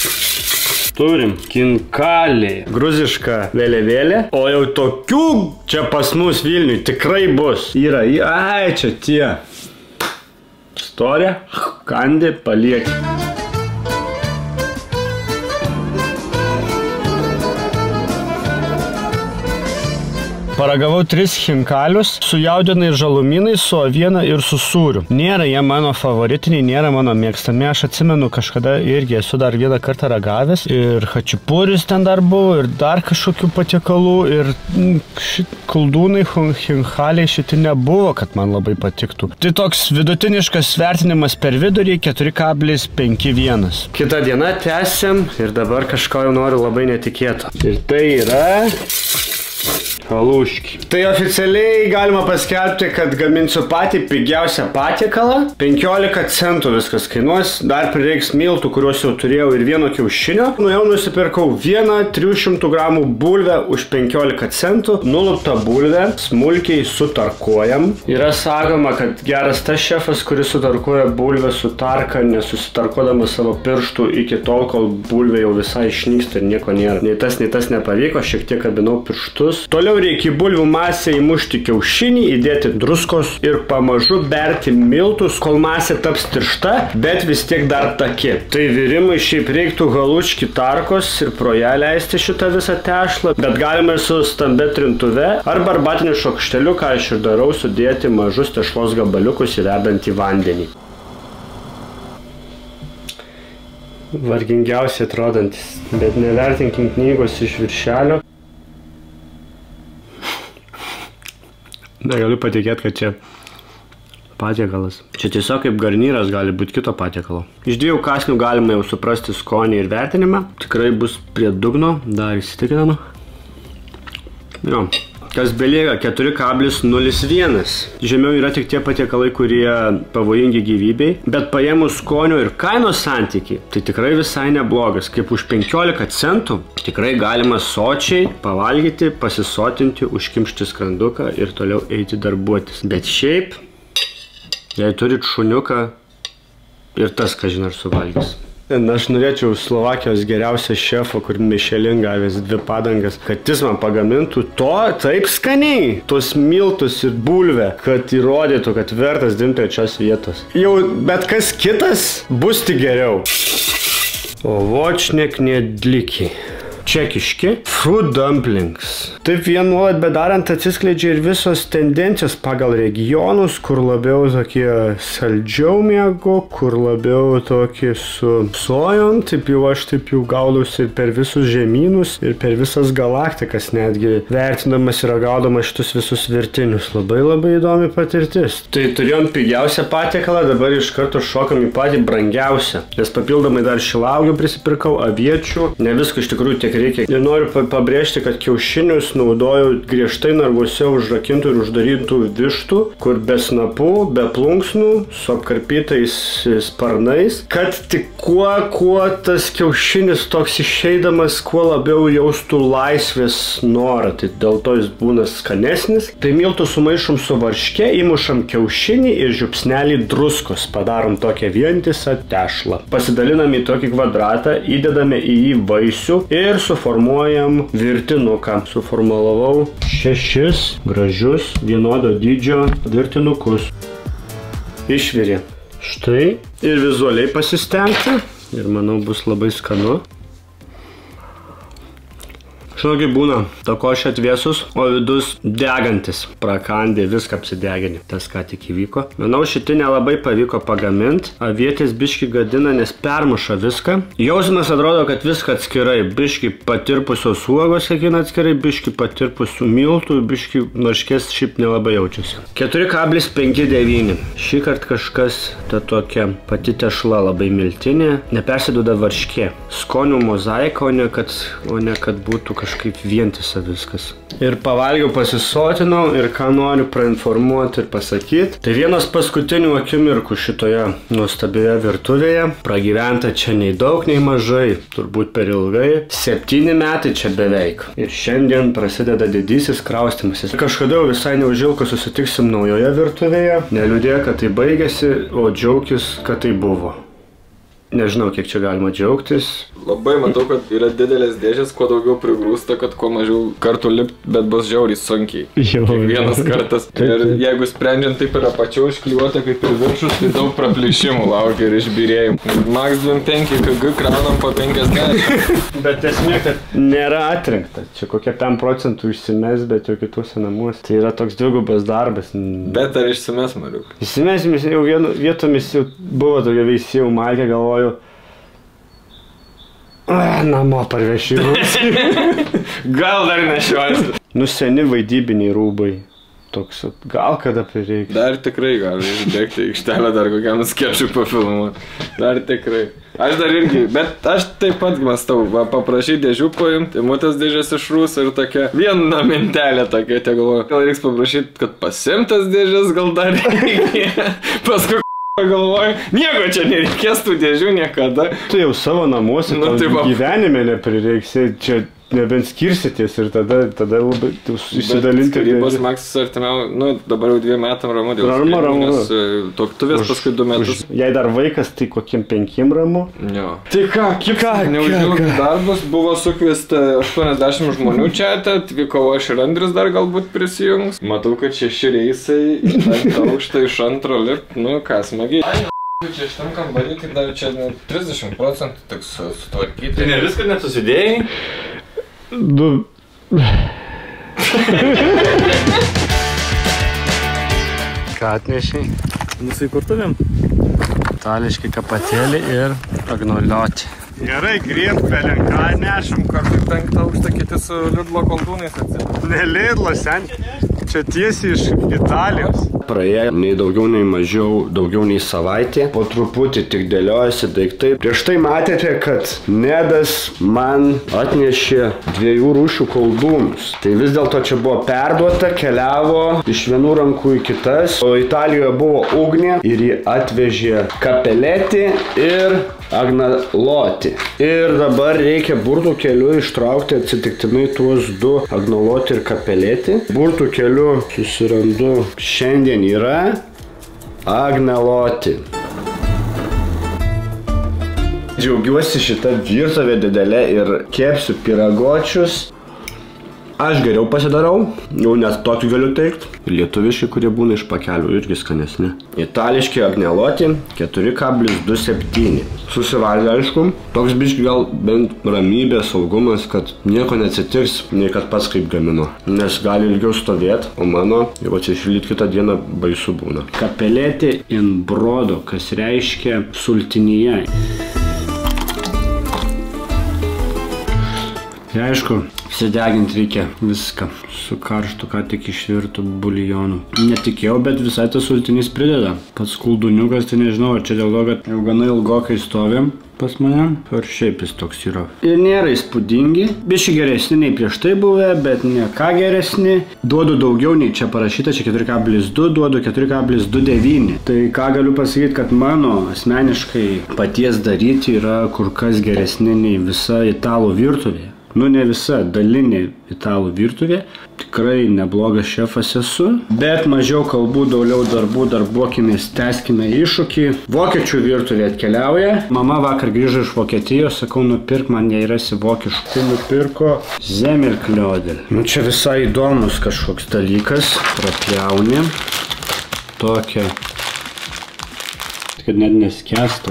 Turim kinkalį, gruzišką vėliavėlę, o jau tokių čia pas mus Vilniui tikrai bus. Yra, ai, čia tie. Storė, kandi, palieki. Paragavau 3 chinkalius su jaudina ir žalumynais, su aviena ir su sūriu. Nėra jie mano favoritiniai, nėra mano mėgstami. Aš atsimenu, kažkada irgi esu dar vieną kartą ragavęs. Ir hačipuris ten dar buvo, ir dar kažkokių patiekalų. Ir koldūnai, chinkaliai šiti nebuvo, kad man labai patiktų. Tai toks vidutiniškas vertinimas per vidurį 4,51. Kita diena tęsiam ir dabar kažko jau noriu labai netikėto. Ir tai yra haluški. Tai oficialiai galima paskelbti, kad gaminsiu patį pigiausią patiekalą. 15 centų viskas kainuos. Dar prireiks miltų, kuriuos jau turėjau, ir vieno kiaušinio. Nu jau nusipirkau vieną 300 gramų bulvę už 15 centų. Nuluptą bulvę smulkiai sutarkuojam. Yra sakoma, kad geras tas šefas, kuris sutarkuoja bulvę su tarka, nesusitarkuodamas savo pirštų iki tol, kol bulvė jau visai išnyksta ir nieko nėra. Nei tas nepavyko, šiek tiek kabinau pirštus. Toliau reikia į bulvių masę įmušti kiaušinį, įdėti druskos ir pamažu berti miltus, kol masė taps tiršta, bet vis tiek dar taki. Tai virimui šiaip reiktų haluški tarkos ir pro ją leisti šitą visą tešlą, bet galima ir su stambia trintuve arba arbatiniu šaukšteliu, ką aš ir darau, sudėti mažus tešlos gabaliukus įvedant į vandenį. Vargingiausiai atrodantis, bet nevertinkim knygos iš viršelio. Negaliu patikėti, kad čia patiekalas. Čia tiesiog kaip garnyras gali būti kito patiekalo. Iš 2 kąsnių galima jau suprasti skonį ir vertinimą. Tikrai bus prie dugno, dar įsitikinama. Jo. Kas belieka 4,01. Žemiau yra tik tie patiekalai, kurie pavojingi gyvybei, bet paėmus skonio ir kainos santykį, tai tikrai visai neblogas. Kaip už 15 centų tikrai galima sočiai pavalgyti, pasisotinti, užkimšti skranduką ir toliau eiti darbuotis. Bet šiaip, jei turit šuniuką, ir tas, kažin ar suvalgys. Aš norėčiau Slovakijos geriausią šefą, kur Michelin gavęs 2 padangas, kad jis man pagamintų to taip skaniai, tos miltus ir bulvę, kad įrodytų, kad vertas dirbti trečios vietos. Jau bet kas kitas bus tik geriau. Ovočne knedliki. Čekiški fruit dumplings. Taip vien nuolat bedarant atsiskleidžia ir visos tendencijos pagal regionus, kur labiau tokie saldžiau miego, kur labiau tokie su sojom. Taip jau aš taip jau gaudausi ir per visus žemynus, ir per visas galaktikas, netgi vertinamas ir gaudamas šitus visus virtinius. Labai įdomi patirtis. Tai turėjom pigiausią patiekalą, dabar iš karto šokam į patį brangiausią. Nes papildomai dar šilauogių prisipirkau, aviečių. Ne viską iš tikrųjų tiek reikia. Ir noriu pabrėžti, kad kiaušinius naudoju griežtai narvuose užrakintų ir uždarytų vištų, kur be snapų, be plunksnų, su apkarpytais sparnais, kad tik kuo tas kiaušinis toks išeidamas, kuo labiau jaustų laisvės norą. Tai dėl to jis būna skanesnis. Tai miltus sumaišom su varške, įmušam kiaušinį ir žiupsnelį druskos. Padarom tokią vientisą tešlą. Pasidalinam į tokį kvadratą, įdedame į jį vaisių ir suformuojam virtinuką. Suformulavau 6 gražius vienodo dydžio virtinukus. Išvirė. Štai. Ir vizualiai pasistengti. Ir manau bus labai skanu. Žinokit, būna takošė atvėsus, o vidus degantis. Prakandė, viską apsidegini. Tas ką tik įvyko. Manau, šitį nelabai pavyko pagaminti. Avietės biški gadina, nes permuša viską. Jausmas atrodo, kad viską atskirai. Biški patirpusios uogos, kiekvieną atskirai, biški patirpusių miltų, biški marškės šiaip nelabai jaučiasi. 4,59. Šį kartą kažkas ta tokia pati tešla labai miltinė. Nepersiduoda varškė. Skonių mozaika, o ne kad būtų kažkaip vientisa viskas. Ir pavalgiau, pasisotinau ir ką noriu prainformuoti ir pasakyti. Tai vienas paskutinių akimirkų šitoje nuostabioje virtuvėje. Pragyventa čia nei daug, nei mažai, turbūt per ilgai. 7 metai čia beveik. Ir šiandien prasideda didysis kraustymasis. Kažkada visai neužilgo susitiksim naujoje virtuvėje. Neliūdėk, kad tai baigėsi, o džiaukis, kad tai buvo. Nežinau, kiek čia galima džiaugtis. Labai matau, kad yra didelės dėžės, kuo daugiau prigrūsta, kad kuo mažiau kartų lipt, bet bus žiauriai sunkiai. Kiekvienas kartas. Ir jeigu sprendžiant taip yra pačiau iškliuota kaip ir viršus, tai daug praplišimų laukia ir išbirėjimų. Max 25 kg kraunam po 50. Bet esmė, kad nėra atrinkta. Čia kokie 5% išsimes, bet jau kituose namuose. Tai yra toks dvigubas darbas. Bet ar išsimes, Mariuk? Išsimesim, jau vietomis jau buvo tokia veisėjų malkė, galvoju. Namo parvešimus. Gal dar nešiosi. Seni vaidybiniai rūbai. Toks, gal kada prireikia. Dar tikrai gali išbėgti aikštelę dar kokiam skečui pafilmuoti. Dar tikrai. Aš dar irgi, bet aš taip pat mąstau, paprašyti dėžių paimti, imu tas dėžės iš rūsų ir tokia viena mintelė tokia, te galvoju. Gal reiks paprašyti, kad pasimtas dėžės gal dar reikia. Paskui galvoju, nieko čia nereikės tų dėžių niekada. Tu jau savo namuose gyvenime neprireiks, čia nebent skirsitės ir tada labai išsidalinti. Skyrybos Maksas artimiau, dabar jau 2 metam ramu dėl skyrybų, nes tuoktuvės paskui 2 metus. Jei dar vaikas, tai kokiem 5 ramu? Jo. Tai ką, neužilgai darbas, buvo sukviesta 80 žmonių čia, atvykau aš ir Andris dar galbūt prisijungs. Matau, kad 6 reisai, ant aukštą iš antro lip, ką smagiai. Čia šitam kambarį, tai dar čia 30% tik sutvarkyti. Tai ne viską net susidėjai? Ką atnešiai? Mūsų įkurtuvėm. Itališki kapatėlį ir agnolioti. Gerai, grieb pelenką nešam. Kartu 5 aukštą kiti su Lidlo koldūnais atsitikti. Ne Lidlo, sen. Čia tiesiai iš Italijos. Praėjo nei daugiau, nei mažiau, daugiau nei savaitė. Po truputį tik dėliojasi daiktai. Prieš tai matėte, kad Nedas man atnešė 2 rūšių koldūnus. Tai vis dėlto čia buvo perduota, keliavo iš vienų rankų į kitas. O Italijoje buvo Ugnė ir ji atvežė kapeletį ir agnolotį. Ir dabar reikia burtų keliu ištraukti atsitiktinai tuos 2 agnolotį ir kapeletį. Burtų keliu susirandu šiandien yra agnolotį. Džiaugiuosi šitą virtuvę didelę ir kepsiu pyragočius. Aš geriau pasidarau, jau net tokį galiu teikti. Lietuviški, kurie būna iš pakelių, irgi skanesni. Itališki agnolotį 4,27. Susivalgė, aišku. Toks biški gal bent ramybė, saugumas, kad nieko neatsitiks, nei kad pats kaip gamino. Nes gali ilgiau stovėti, o mano jau atsišildyt kitą dieną baisu būna. Kapeletė in brodo, kas reiškia sultinyje. Tai aišku, Apsideginti reikia viską su karštu, ką tik išvirtų buljonu. Netikėjau, bet visai tas sultinys prideda. Pats koldūniukas, tai nežinau, ar čia dėl to, kad jau gana ilgokai stovim. pas mane. Ir šiaip jis toks yra. Ir nėra įspūdingi. Biški geresni nei prieš tai buvę, bet ne ką geresni. Duodu daugiau nei čia parašyta, čia 4,2, duodu 4,29. Tai ką galiu pasakyti, kad mano asmeniškai paties daryti yra kur kas geresni nei visa italų virtuvė. Nu, ne visa, dalinė italų virtuvė. Tikrai neblogas šefas esu. Bet mažiau kalbų, daugiau darbų, darbuokimės, tęskime iššūkį. Vokiečių virtuvė atkeliauja. Mama vakar grįžo iš Vokietijos, sakau, nupirk man, jei rasi vokiškų, nupirko Semmelknödel. Nu, čia visai įdomus kažkoks dalykas. Prapjaunė. Tokia. Kad net neskęstų.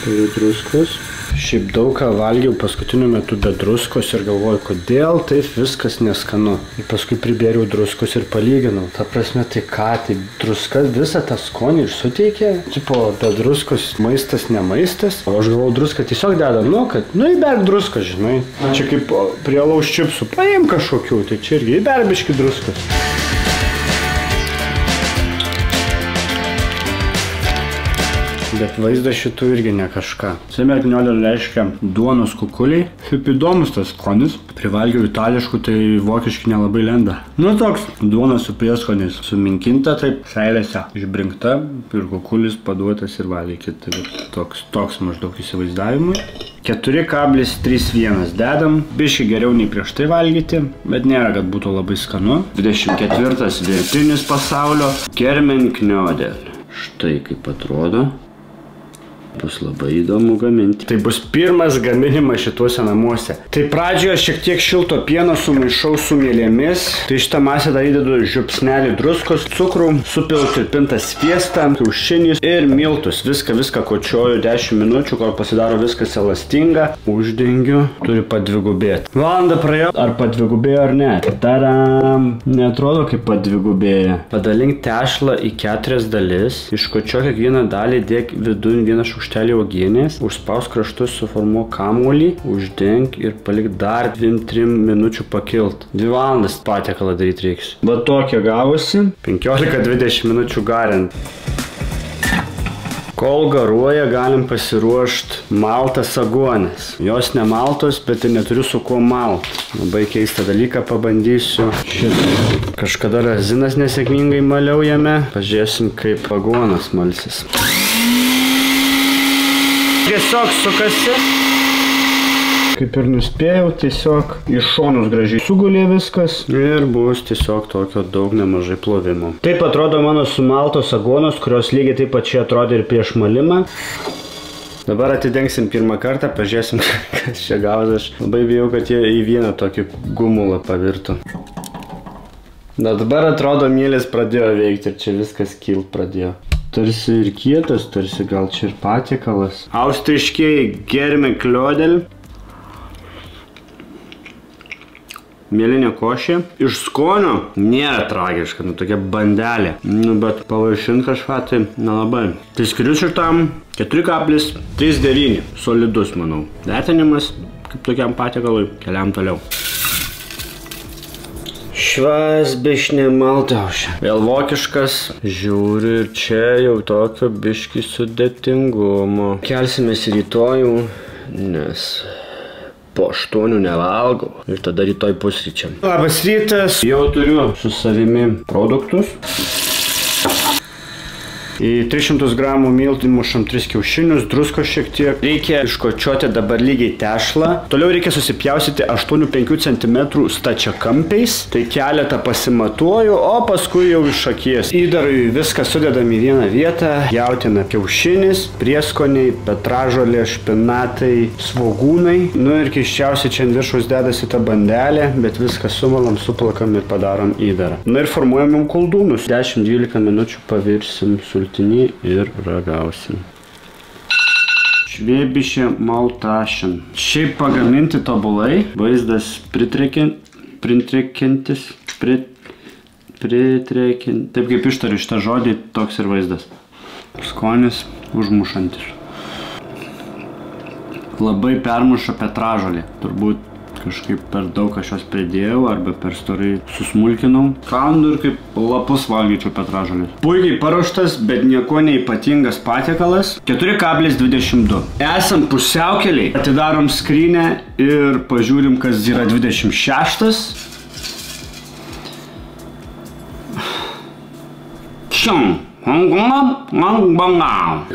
Tai druskos. Šiaip daug ką valgiau paskutiniu metu be druskos ir galvoju, kodėl taip viskas neskanu. Ir paskui pribėriau druskos ir palyginau. Ta prasme, tai ką, tai druska visą tą skonį ir suteikia. Tipo, be druskos maistas ne maistas. O aš galvoju, druska tiesiog deda, nu, kad, nu, įberk druskos, žinai. Čia kaip prie alaus čipsų, paim kažkokių, tai čia irgi įberk biškį druskos. Bet vaizdas šitų irgi ne kažką. Semmelknödel reiškia duonos kukuliai. Šiaip įdomus tas skonis. Privalgiau itališkų, tai vokiški nelabai lenda. Nu toks, duona su prieskoniais. Suminkinta taip, seilėse išbrinkta ir kukulis paduotas ir valgykit. Toks maždaug įsivaizdavimui. 4,31 dedam. Biški geriau nei prieš tai valgyti, bet nėra, kad būtų labai skanu. 24 virtinis pasaulio Semmelknödel. Štai kaip atrodo. Bus labai įdomu gaminti. Tai bus pirmas gaminimas šituose namuose. Tai pradžioje šiek tiek šilto pieno sumaišau su mielėmis. Tai šitą masę dar įdedu žiupsnelį druskos, cukrų, supilu tirpintą sviestą, kiaušinį ir miltus. Viską kočioju 10 minučių, kol pasidaro viskas elastinga. Uždengiu, turi padvigubėti. Valanda praėjo, ar padvigubėjo ar ne. Taram! Neatrodo kaip padvigubėja. Padalink tešlą į 4 dalis. Iškočiok kiekvieną dalį, dėk vidun vieną šaukštelį uogienės, užspaus kraštus, suformuok kamuolį, uždenk ir palik dar 2-3 minučių pakilt. 2 valandas patiekalą daryti reiks. Va tokia gavosi. 15-20 minučių garint. Kol garuoja, galim pasiruošti maltas aguonės. Jos ne maltos, bet ir neturiu su kuo malt. Labai keistą dalyką pabandysiu. Šitą. Kažkada razinas nesėkmingai maliau jame. Pažiūrėsim, kaip aguonas malsis. Tiesiog sukasi. Kaip ir nuspėjau, tiesiog iš šonus gražiai sugulė viskas ir bus tiesiog tokio daug nemažai plovimo. Taip atrodo mano sumaltos aguonos, kurios lygiai taip pačiai atrodė ir prieš malimą. Dabar atidengsim pirmą kartą, pažiūrėsim, kas čia gausi. Aš labai bijau, kad jie į vieną tokį gumulą pavirtų. Dabar atrodo mielės pradėjo veikti ir čia viskas kilt pradėjo. Tarsi ir kietas, tarsi gal čia ir patiekalas. Austriškieji Semmelknödel. Mielinė košė. Iš skonio nėra tragiška, nu tokia bandelė. Nu, bet pavaišint kažką tai nelabai. Tai skiriu šitam 4,39. Solidus, manau. Vertinimas, kaip tokiam patiekalui. Keliam toliau. Švas bišne maltaušia. Vėl vokiškas. Žiūriu ir čia jau tokio biški sudėtingumo. Kelsimės rytojų, nes po 8 nevalgau. Ir tada rytoj pusryčiam. Labas rytas. Jau turiu su savimi produktus. Į 300 gramų miltų mušam 3 kiaušinius, druskos šiek tiek. Reikia iškočiuoti dabar lygiai tešlą. Toliau reikia susipjausyti 8-5 cm stačiakampiais. Tai keletą pasimatuoju, o paskui jau iš akies. Įdarui viską sudedam į vieną vietą. Jautina kiaušinis, prieskoniai, petražolė, špinatai, svogūnai. Nu ir keiščiausiai čia ant viršaus dedasi ta bandelė, bet viską sumalam, suplakam ir padarom įdarą. Na ir formuojam koldūnus. 10-12 minučių pavirsim sultinį ir ragausim. Švėbišė maltašin. Šiaip pagaminti tobulai. Vaizdas pritrekintis. Taip kaip ištariu šitą žodį, toks ir vaizdas. Skonis užmušantis. Labai permuša petražolė. Turbūt kažkaip per daug aš jos pridėjau arba per storai susmulkinau. Kandu ir kaip lapus valgyčiau petražolės. Puikiai paruoštas, bet nieko neypatingas patiekalas. 4,22. Esam pusiaukeliai. Atidarom skrynę ir pažiūrim, kas yra 26.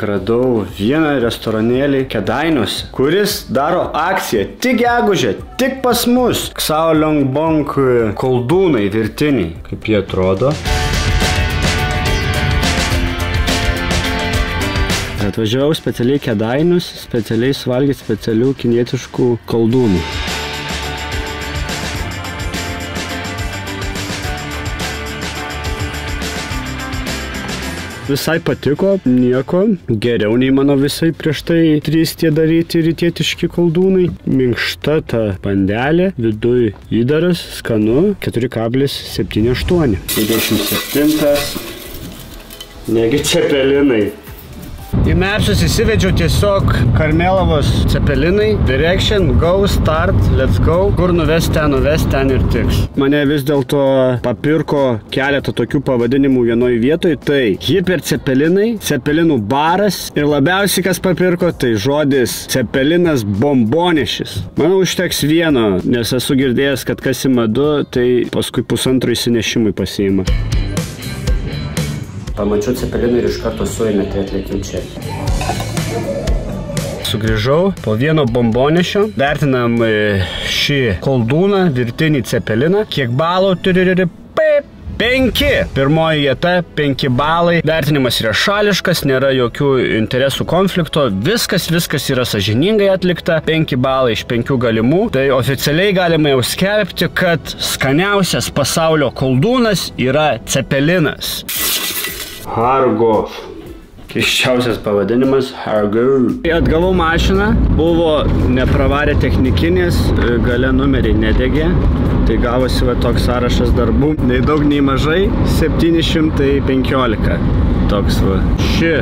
Radau vieną restoranėlį Kėdainiuose, kuris daro akciją tik gegužę, tik pas mus. Ksao Longbong koldūnai virtiniai. Kaip jie atrodo. Atvažiavau specialiai Kėdainius, specialiai suvalgyti specialių kinietiškų koldūnų. Visai patiko, nieko, geriau nei mano visai prieš tai 3 tie daryti rytietiški koldūnai. Minkšta ta bandelė, viduj įdaras, skanu, 4,78. 27. Negi cepelinai. Į mepsus įsivedžiau tiesiog Karmelavos cepelinai, direction, go, start, let's go, kur nuves ten ir tiks. Mane vis dėlto papirko keletą tokių pavadinimų vienoj vietoj, tai hipercepelinai, cepelinų baras ir labiausiai kas papirko, tai žodis cepelinas bombonešis. Manau, užteks vieno, nes esu girdėjęs, kad kas ima 2, tai paskui pusantro įsinešimui pasiima. Pamačiau cepeliną ir iš karto suėmė, tai atlėkiau čia. Sugrįžau po vieno bombonešio. Vertinam šį koldūną, virtinį cepeliną. Kiek balų turi? 5. Pirmoji vieta, 5 balai. Vertinimas yra šališkas, nėra jokių interesų konflikto. Viskas yra sąžiningai atlikta. 5 balai iš 5 galimų. Tai oficialiai galima jau skelbti, kad skaniausias pasaulio koldūnas yra cepelinas. Hargov. Keiščiausias pavadinimas Hargov. Atgavau mašiną, buvo nepravarė technikinės, gale numeriai nedegė. Tai gavosi va toks sąrašas darbų. Nei daug, nei mažai, 715. Toks va. Ši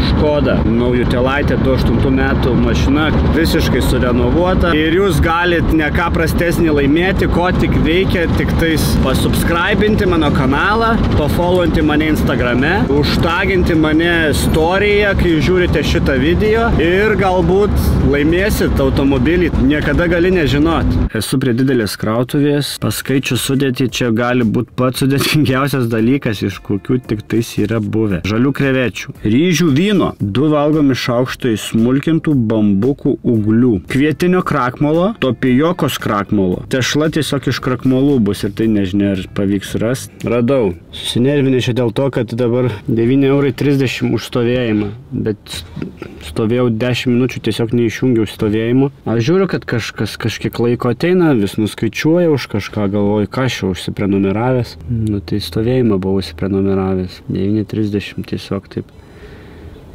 Škoda naujutėlaitė 28 metų mašina, visiškai surenovuota. Ir jūs galit ne ką prastesnį laimėti, ko tik reikia, tik tais pasubscribinti mano kanalą, pafollowinti mane Instagrame, užtaginti mane storyje, kai žiūrite šitą video ir galbūt laimėsit automobilį. Niekada gali nežinot. Esu prie didelės krautuvės, paskaičiu sudėtį, čia gali būti pats sudėtingiausias dalykas, iš kokių tik tais yra buvę. Žalių krevečių, ryžių vyno, 2 valgomi šaukštai smulkintų bambukų ūglių, kvietinio krakmolo, topijokos krakmolo. Tešla tiesiog iš krakmolų bus ir tai nežinia, ar pavyks rasti. Radau. Susinervinė čia dėl to, kad dabar 9,30 € už stovėjimą, bet stovėjau 10 minučių, tiesiog neišjungiau stovėjimo. Aš žiūriu, kad kažkiek laiko ateina, vis nuskaičiuoja už kažką, galvoju, ką aš jau užsiprenumeravęs. Nu tai stovėjimą buvau užsiprenumeravęs. 9,30 tiesiog taip.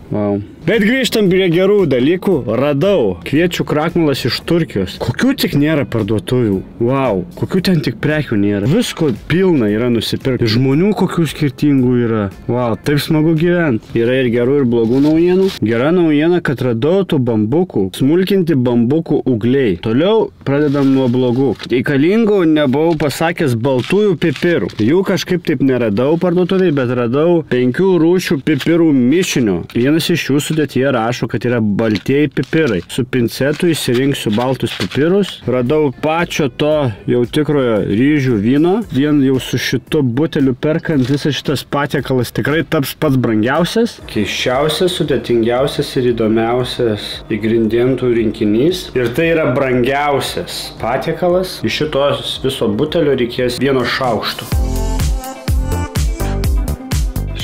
Wow. Bet grįžtam prie gerų dalykų. Radau kviečių krakmolas iš Turkijos. Kokių tik nėra parduotuvių. Wow. Kokių ten tik prekių nėra. Visko pilna yra nusipirkti. Žmonių kokių skirtingų yra. Wow. Taip smagu gyventi. Yra ir gerų, ir blogų naujienų. Gera naujiena, kad radau tų bambukų. Smulkinti bambukų ūgliai. Toliau pradedam nuo blogų. Reikalingų nebuvau pasakęs baltųjų pipirų. Jų kažkaip taip neradau parduotuviai, bet radau 5 rūšių pipirų mišinio. Vienas iš jų sudėtyje rašo, kad yra baltieji pipirai. Su pincetu įsirinksiu baltus pipirus. Radau pačio to jau tikrojo ryžių vyno. Vien jau su šitu buteliu perkant visas šitas patiekalas tikrai taps pats brangiausias. Keisčiausias, sudėtingiausias ir įdomiausias ingredientų rinkinys. Ir tai yra brangiausias patiekalas. Iš šitos viso butelio reikės 1 šaukšto.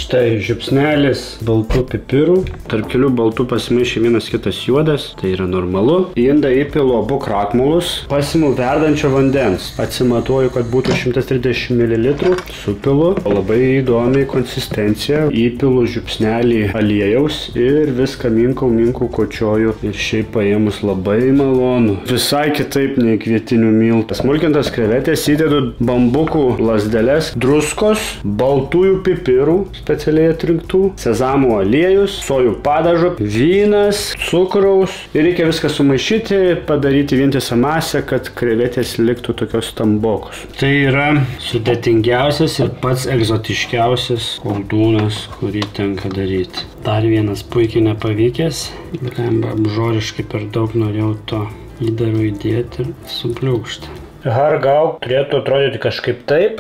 Štai žiupsnelis baltų pipirų. Tarp kelių baltų pasimaišė vienas kitas juodas. Tai yra normalu. Į indą įpilu abu krakmolus. Pasimu verdančio vandens. Atsimatuoju, kad būtų 130 ml. Supilu. Labai įdomiai konsistencija. Įpilu žiupsnelį aliejaus ir viską minkau kočioju. Ir šiaip paėmus labai malonu. Visai kitaip nei kvietinių miltų. Smulkintas krevetės įdedu bambukų lazdeles, druskos, baltųjų pipirų, specialiai specialiai atrinktų, sezamų aliejus, sojų padažo, vynas, cukraus ir reikia viską sumaišyti, padaryti vientisą masę, kad krevetės liktų tokios stambokos. Tai yra sudėtingiausias ir pats egzotiškiausias koldūnas, kurį tenka daryti. Dar vienas puikiai nepavykęs, blemba, apžoriškai per daug norėjau to įdaro įdėti ir supliūkšti. Hargau turėtų atrodyti kažkaip taip,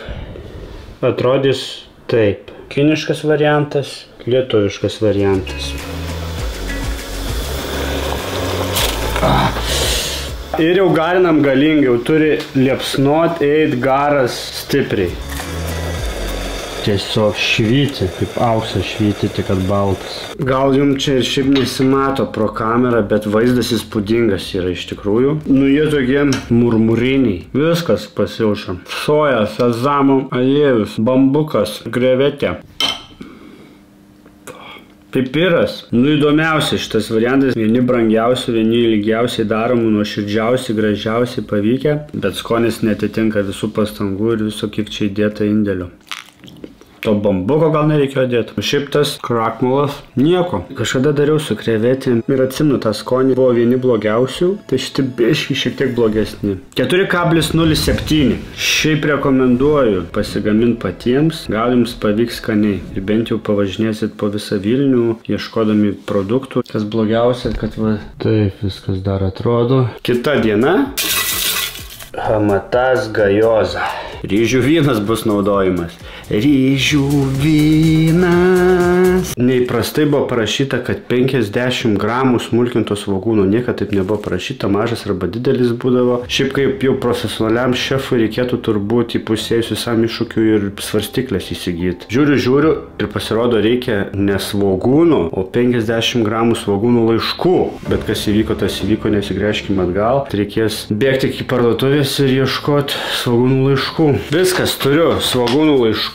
atrodys taip. Kiniškas variantas, lietuviškas variantas. Ir jau garinam galingai, jau turi liepsnot, eit garas stipriai. Tiesiog švyti, kaip auksas švyti, tik kad baltas. Gal jums čia ir šiaip nesimato pro kamerą, bet vaizdas įspūdingas yra iš tikrųjų. Nu jie tokie murmuriniai. Viskas pasiaušam. Soja, sezamų aliejus, bambukas, krevetė. Pipiras. Nu įdomiausia šitas variantas. Vieni brangiausi, vieni ilgiausiai daromų, nuoširdžiausi, gražiausiai pavykę. Bet skonis netitinka visų pastangų ir viso kiek čia įdėta indėlio. To bambuko gal nereikėjo dėti. Šiaip tas krakmolas nieko. Kažkada dariau su krevetėm ir atsimenu tą skonį. Buvo vieni blogiausių, tai šitie biški šiek tiek blogesni. 4,07. Šiaip rekomenduoju pasigaminti patiems. Gal jums pavyks skaniai. Ir bent jau pavažinėsit po visą Vilnių, ieškodami produktų. Kas blogiausia, kad va taip viskas dar atrodo. Kita diena. Hamatas gajoza. Ryžių vynas bus naudojimas. Ryžių vynas. Neįprastai buvo parašyta, kad 50 gramų smulkinto svogūno. Niekad taip nebuvo parašyta, mažas arba didelis būdavo. Šiaip kaip jau profesionaliam šefui reikėtų turbūt įpusėjus visam iššūkiu ir svarstyklės įsigyti. Žiūriu ir pasirodo reikia ne svogūnų, o 50 gramų svogūnų laiškų. Bet kas įvyko, tas įvyko, nesigręžkime atgal. Tai reikės bėgti iki parduotuvės ir ieškoti svogūnų laiškų. Viskas, turiu svogūnų laiškų.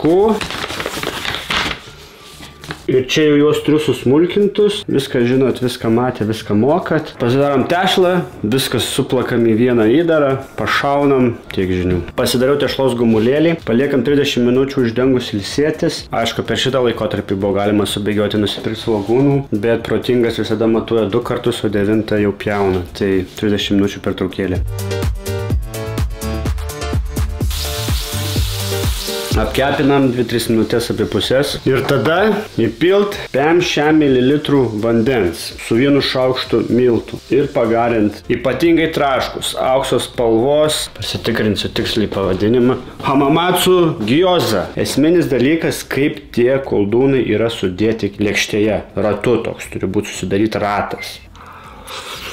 Ir čia jau juos turiu susmulkintus. Viską žinot, viską matė, viską mokat. Pasidarom tešlą, viskas suplakam į vieną įdarą, pašaunam, tiek žinių. Pasidariau tešlos gumulėlį, paliekam 30 minučių uždengus ilsėtis. Aišku, per šitą laikotarpį buvo galima subėgioti nusipirkti svogūnų, bet protingas visada matuoja 2 kartus, o 9 jau pjauna. Tai 30 minučių pertraukėlė. Apkepinam 2-3 minutės apie pusės ir tada įpilt 5 ml vandens su 1 šaukštu miltų ir pagarint ypatingai traškus, aukso spalvos, pasitikrinsiu tiksliai pavadinimą, hamamatsu gyoza. Esminis dalykas, kaip tie koldūnai yra sudėti lėkštėje, ratu toks turi būti susidaryti ratas.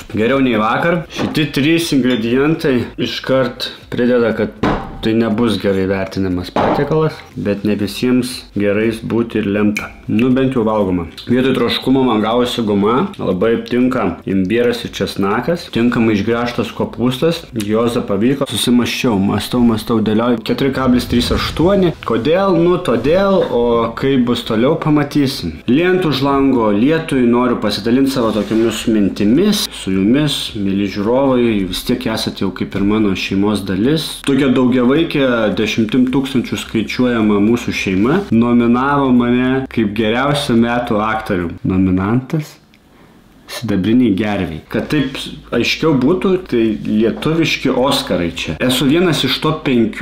Geriau nei vakar. Šitie 3 ingredientai iškart prideda, kad tai nebus gerai vertinamas patiekalas, bet ne visiems gerais būti ir lemta. Nu, bent jau valgoma. Vietoj troškumo man gavosi guma, labai tinka imbieras ir česnakas, tinkamai išgręžtas kopūstas, gyoza pavyko. Susimaščiau, mastau, dėlioju 4,38. Kodėl? Nu, todėl, o kaip bus toliau pamatysim. Lientų už lango, lietui noriu pasidalinti savo tokiamis mintimis su jumis, mėly žiūrovai, vis tiek esate jau kaip ir mano šeimos dalis. Tokia daugiavaikė 10 000 skaičiuojama mūsų šeima nominavo mane kaip geriausią metų aktorių. Nominantas sidabriniai gerviai. Kad taip aiškiau būtų, tai lietuviški Oskarai čia. Esu vienas iš top 5,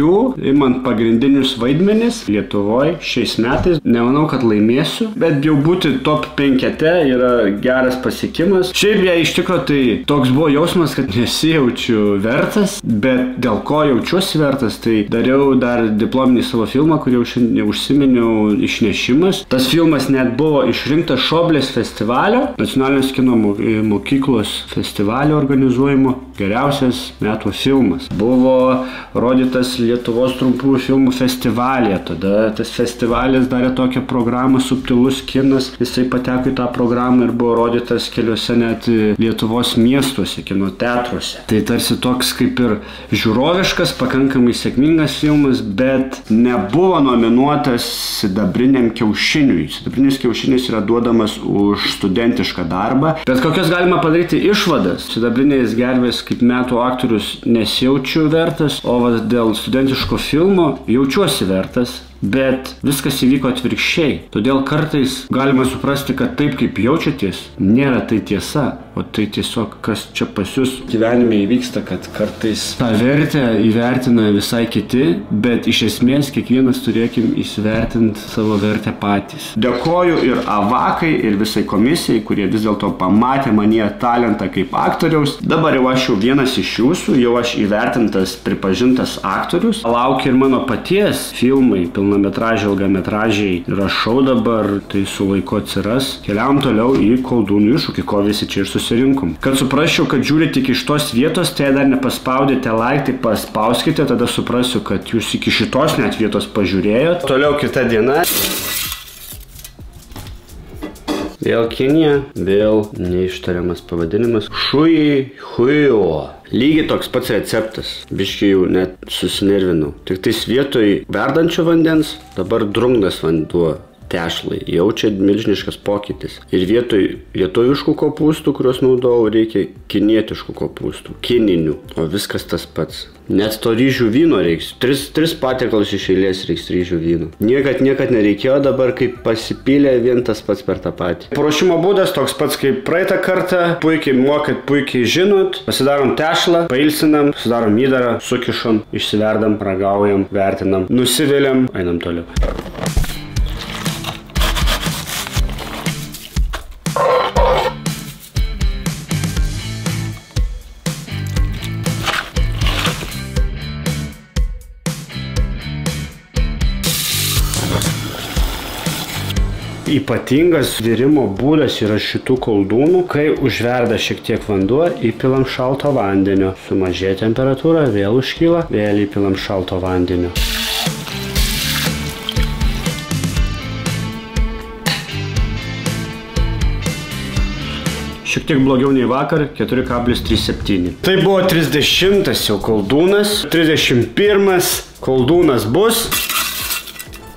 imant pagrindinius vaidmenis Lietuvoje šiais metais. Nemanau, kad laimėsiu, bet jau būti top 5 yra geras pasiekimas. Šiaip jei iš tikro, tai toks buvo jausmas, kad nesijaučiu vertas, bet dėl ko jaučiuosi vertas, tai dariau dar diplominį savo filmą, kurį jau šiandien užsiminiau, Išnešimas. Tas filmas net buvo išrinktas Šoblės festivalio, nacionalinės kino mokyklos festivalio organizuojimo geriausias metų filmas. Buvo rodytas Lietuvos trumpųjų filmų festivalėje. Tada tas festivalis darė tokią programą Subtilus kinas. Jisai pateko į tą programą ir buvo rodytas keliuose net Lietuvos miestuose, kino teatruose. Tai tarsi toks kaip ir žiūroviškas, pakankamai sėkmingas filmas, bet nebuvo nominuotas sidabriniam kiaušiniui. Sidabrinis kiaušinis yra duodamas už studentišką darbą. Bet kokias galima padaryti išvadas? Sidabrinės gervės kaip metų aktorius nesijaučiu vertas, o dėl studentiško filmo jaučiuosi vertas. bet viskas įvyko atvirkščiai. Todėl kartais galima suprasti, kad taip kaip jaučiatės, nėra tai tiesa, o tai tiesiog kas čia pas jūs gyvenime įvyksta, kad kartais tą vertę įvertina visai kiti, bet iš esmės kiekvienas turėkim įsivertinti savo vertę patys. Dėkoju ir Avakai, ir visai komisijai, kurie vis dėlto pamatė manyje talentą kaip aktoriaus. Dabar jau aš jau vienas iš jūsų, jau aš įvertintas, pripažintas aktorius. Laukia ir mano paties filmai, pilnametražiai, ilgametražiai. Rašau dabar, tai su laiku atsiras. Keliavom toliau į Koldūnų iššūkį, ko visi čia ir susirinkom. Kad suprasčiau, kad žiūrite iki šitos vietos, tai dar nepaspaudėte like, tai paspauskite, tada suprasiu, kad jūs iki šitos net vietos pažiūrėjot. Toliau kita diena. Vėl Kinija, vėl neištariamas pavadinimas. Šui huio. Lygiai toks pats receptas. Biškai jau net susinervinau. Tik tais vietoj verdančio vandens, dabar drungnas vanduo. Tešlai. Jaučia milžiniškas pokytis. Ir vietoj lietuviškų kopūstų, kuriuos naudojau, reikia kinietiškų kopūstų. Kininių. O viskas tas pats. Net to ryžių vyno reiks. Tris patiekalus iš eilės reiks ryžių vyno. Niekad nereikėjo, dabar kaip pasipylė vien tas pats per tą patį. Paruošimo būdas toks pats kaip praeitą kartą. Puikiai mokat, puikiai žinot. Pasidarom tešlą, pailsinam, sudarom įdarą, sukišam, išsiverdam, ragaujam, vertinam, nusiviliam, einam toliau. Ypatingas virimo būdas yra šitų koldūnų, kai užverda šiek tiek vanduo, įpilam šalto vandenio. Sumažėja temperatūra, vėl užkyla, vėl įpilam šalto vandenio. Šiek tiek blogiau nei vakar, 4,37. Tai buvo 30 jau koldūnas, 31 koldūnas bus.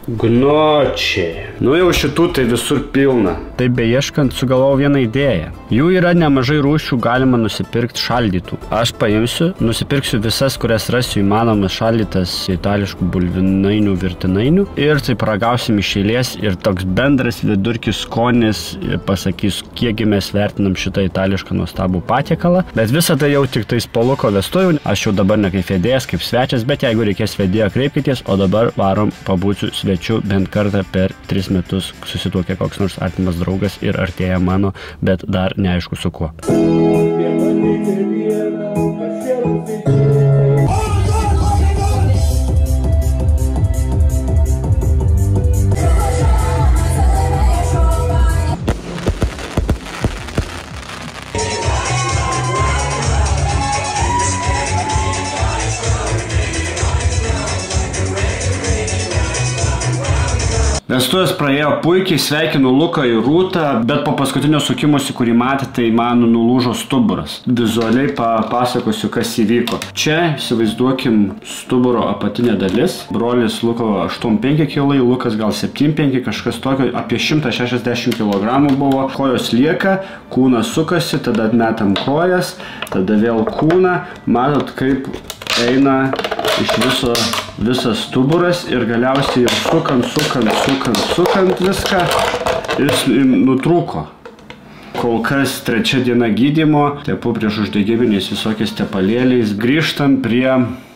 Gnočiai. Nu jau šitų tai visur pilna. Tai beieškant sugalvojau vieną idėją. Jų yra nemažai rūšių, galima nusipirkti šaldytų. Aš paimsiu, nusipirksiu visas, kurias rasiu įmanomas šaldytas itališkų bulvinainių, virtinainių. Ir taip ragausim iš eilės ir toks bendras vidurkis skonis pasakys, kiekgi mes vertinam šitą itališką nuostabų patiekalą. Bet visą tai jau tik tais po Luko vestuvių. Aš jau dabar ne kaip vedėjas, kaip svečias, bet jeigu reikės vedėjo, kreipkitės, o dabar varom pabūsiu svečiu bent kartą per 3 metus susituokė koks nors artimas draugas ir artėja mano, bet dar neaišku su kuo. Vestuvės praėjo puikiai, sveikinu Luką ir Rūtą, bet po paskutinio sukimosi, kurį matė, tai man nulūžo stuburas. Vizualiai papasakosiu, kas įvyko. Čia įsivaizduokim stuburo apatinė dalis. Brolis Luko 8,5 kg, Lukas gal 7,5, kažkas tokio, apie 160 kg buvo. Kojos lieka, kūnas sukasi, tada atmetam kojas, tada vėl kūną. Matot, kaip eina iš visas stuburas ir galiausiai sukant viską ir nutrūko. Kol kas 3 diena gydymo, tepu prieš uždegiminiais visokiais tepalėliais, grįžtam prie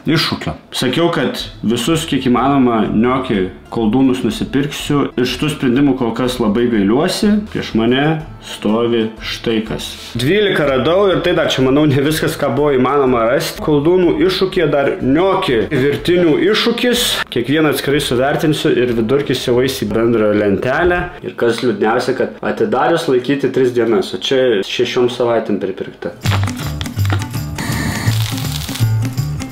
iššūkio. Sakiau, kad visus kiek įmanoma gnioki koldūnus nusipirksiu ir šitų sprendimų kol kas labai gailiuosi. Prieš mane stovi štai kas. 12 radau ir tai dar čia manau ne viskas, ką buvo įmanoma rasti. Koldūnų iššūkė dar gnioki virtinių iššūkis. Kiekvieną atskirai suvertinsiu ir vidurkis jau eis į bendrą lentelę. Ir kas liūdniausia, kad atidarius laikyti 3 dienas, o čia 6 savaitėm pripirkta.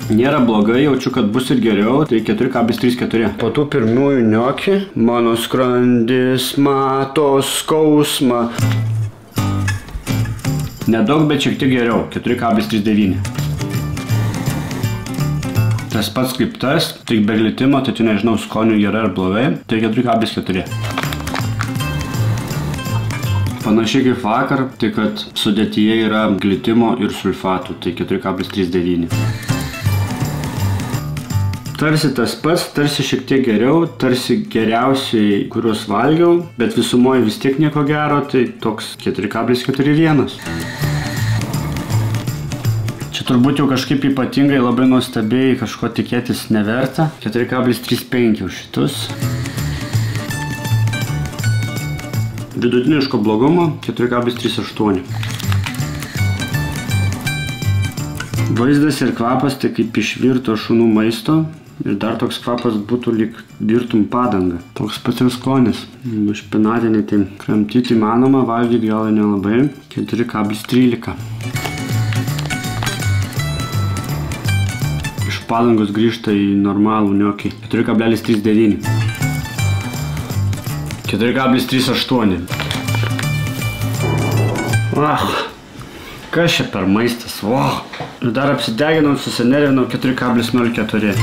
Nėra blogai, jaučiu, kad bus ir geriau, tai 4,34. Po tų pirmųjų gnioki, mano skrandis mato skausmą. Nedaug, bet šiek tiek geriau, 4,39. Tas pats kaip tas, tik be glitimo, tai čia nežinau skonių gerai ar blogai, tai 4,4. Panašiai kaip vakar, tik kad sudėtyje yra glitimo ir sulfatų, tai 4,39. Tarsi tas pats, tarsi šiek tiek geriau, tarsi geriausiai, kuriuos valgiau, bet visumoje vis tiek nieko gero, tai toks 4,41. Čia turbūt jau kažkaip ypatingai labai nuostabiai kažko tikėtis neverta. 4,35 už šitus. Vidutiniško blogumo 4,38. Vaizdas ir kvapas tai kaip išvirto šunų maisto ir dar toks kvapas būtų lyg virtum padangą. Toks pats ir skonis. Špinatinį tai kramtyti įmanoma, valgyti gal nelabai. 4,13. Iš padangos grįžta į normalų niokį. 4,39. 4,38. Kas čia per maistas? Ir dar apsideginau, susinervinau 4,04.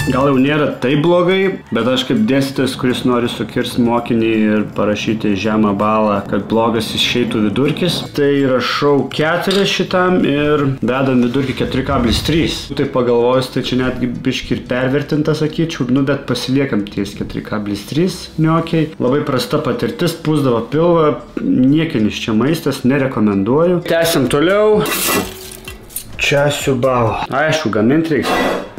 Gal jau nėra taip blogai, bet aš kaip dėstytojas, kuris nori sukirsti mokinį ir parašyti žemą balą, kad blogas išeitų vidurkis, tai rašau 4 šitam ir vedam vidurkį 4,3. Tai pagalvojus, tai čia netgi biški ir pervertinta, sakyčiau, bet pasiliekam ties 4,3 niokiai. Labai prasta patirtis, pusdavo pilvą, niekinis čia maistas, nerekomenduoju. Tęsiam toliau. Čia siubavo. Aišku, gaminti reiks.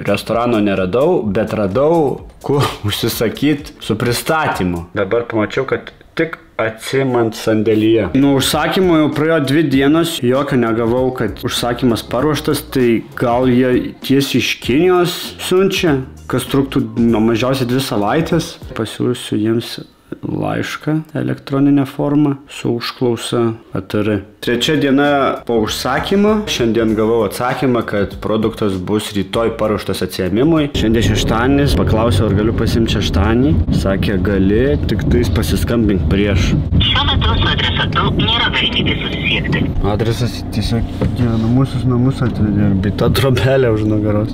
Restorano neradau, bet radau, kur užsisakyti su pristatymu. Dabar pamačiau, kad tik atsimant sandėlyje. Nuo užsakymo jau praėjo 2 dienos, jokio negavau, kad užsakymas paruoštas, tai gal jie tiesiai iš Kinijos siunčia, kas truktų nuo mažiausiai 2 savaitės. Pasiūlysiu jiems laišką elektroninę formą su užklausa ATR. 3 diena po užsakymo. Šiandien gavau atsakymą, kad produktas bus rytoj paruoštas atsiėmimui. Šiandien šeštadienis. Paklausiau, ar galiu pasiimti šeštadienį. Sakė, gali, tik tais pasiskambink prieš. Šiuo metu su adresatu nėra galimybės susisiekti. Adresas tiesiog gyvenamuosius namus atvedė ir bita trobelė už nugaros.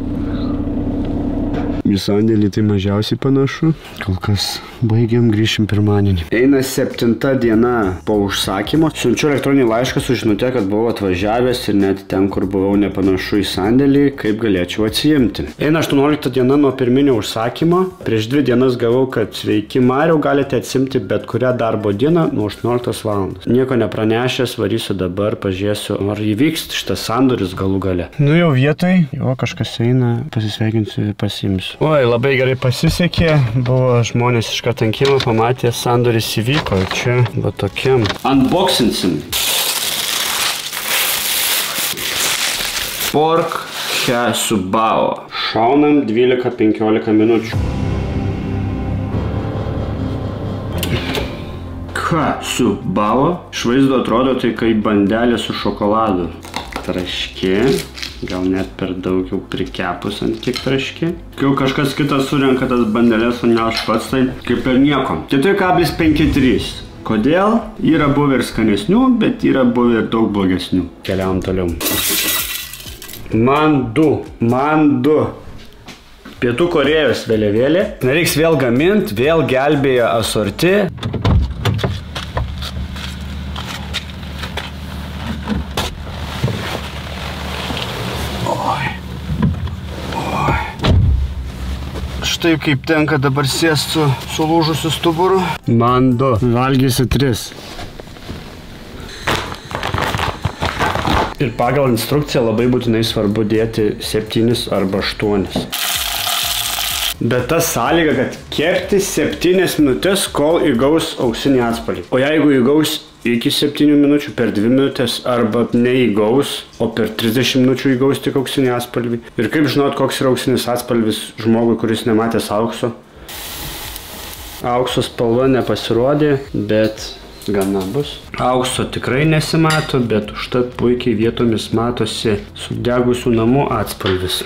Į sandėlį tai mažiausiai panašu. Kol kas baigiam, grįšim pirmadienį. Eina 7 diena po užsakymo. Siunčiu elektroninį laišką su žinute, kad buvau atvažiavęs ir net ten, kur buvau, nepanašu į sandėlį, kaip galėčiau atsiimti. Eina 18 diena nuo pirminio užsakymo. Prieš 2 dienas gavau, kad sveiki Mariau, galite atsimti bet kurią darbo dieną nuo 18 valandos. Nieko nepranešęs, varysiu dabar, pažiūrėsiu, ar įvyks šitas sandoris galų gale. Nu jau vietoj, jo kažkas eina, pasisveikinsiu ir pasiimsiu. Oi, labai gerai pasisekė, buvo žmonės iš katankimo, pamatė, sandoris įvyko, čia va tokiam. Unboxinsim. Pork Siubavo. Šaunam 12-15 minučių. Siubavo. Iš vaizdo atrodo tai kaip bandelė su šokoladu. Traškė. Gal net per daug jau prikepus ant kiek traškė. Kai jau kažkas kitas surenka tas bandelės, o ne aš pats, tai kaip ir nieko. 4,53. Kodėl? Yra buvę ir skanesnių, bet yra buvę ir daug blogesnių. Keliavom toliau. Man du. Pietų Korėjos vėliavėlė. Nereiks vėl gaminti, vėl gelbėja asorti. Štai kaip tenka dabar sėst su sulūžusiu stuburu. Man 2. Valgysiu 3. Ir pagal instrukciją labai būtinai svarbu dėti 7 arba 8. Bet ta sąlyga, kad kepti 7 minutės, kol įgaus auksinį atspalvį. O jeigu įgaus iki 7 minučių, per 2 minutės arba neįgaus, o per 30 minučių įgaus tik auksinį atspalvį. Ir kaip žinot, koks yra auksinis atspalvis žmogui, kuris nematęs aukso? Aukso spalva nepasirodė, bet gana bus. Aukso tikrai nesimato, bet užtat puikiai vietomis matosi sudegusių namų atspalvis.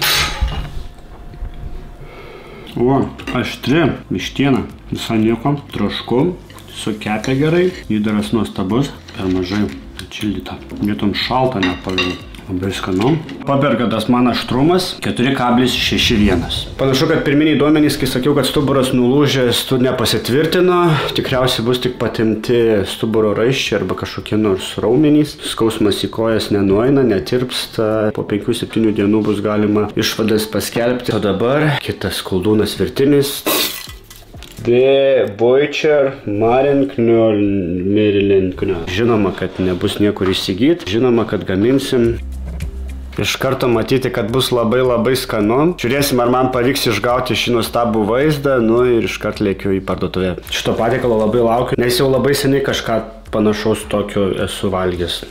O, aštri, vištiena, visai nieko, trošku. Sukepė gerai, įdaras nuostabus, per mažai atšildyta. Vietom šalta nepavėjau. Labai skanu. Pabergadas man aštrumas 4,61. Panašu, kad pirminiai duomenys, kai sakiau, kad stuburas nulūžęs, tu nepasitvirtino. Tikriausiai bus tik patimti stuburo raiščiai arba kažkokie nors raumenys. Skausmas į kojas nenueina, netirpsta. Po 5-7 dienų bus galima išvadas paskelbti. O dabar kitas koldūnas virtinis. Boicher Marinknöl Mirilinknöl. Žinoma, kad nebus niekur įsigyti. Žinoma, kad gaminsim. Iš karto matyti, kad bus labai skanu. Žiūrėsim, ar man pavyks išgauti šį nuostabų vaizdą. Nu ir iškart lėkiu į parduotuvę. Šito patiekalo labai laukiu, nes jau labai seniai kažką panašaus tokio esu valgęs.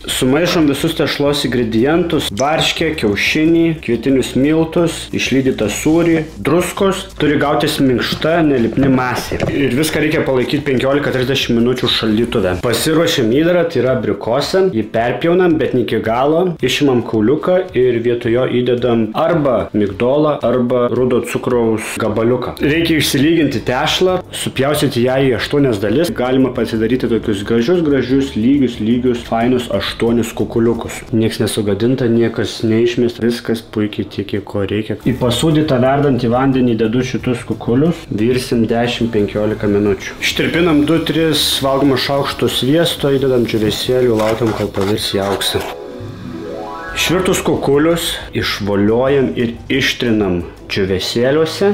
Sumaišom visus tešlos ingredientus. Varškę, kiaušinį, kvietinius miltus, išlydytą sūrį, druskos. Turi gautis minkšta, nelipni masė. Ir viską reikia palaikyti 15-30 minučių šaldytuve. Pasiruošėm įdarą, tai yra abrikosą. Jį perpjaunam, bet ne iki galo. Išimam kauliuką ir vietoj jo įdedam arba migdolą, arba rudo cukraus gabaliuką. Reikia išsilyginti tešlą, supjausyti ją į 8 dalis. Galima pasidaryti tokius gražius, lygius, fainus 8 kukuliukus. Niekas nesugadinta, niekas neišmesta, viskas puikiai tiek, ko reikia. Į pasūdytą verdantį vandenį dedu šitus kukulius, virsim 10-15 minučių. Ištirpinam 2-3 valgomo šaukštų sviesto, įdedam džiūvėsėlių, laukiam, kol pavirs į auksą. Išvirtus kukulius išvoliojam ir ištrinam džiūvėsėliuose.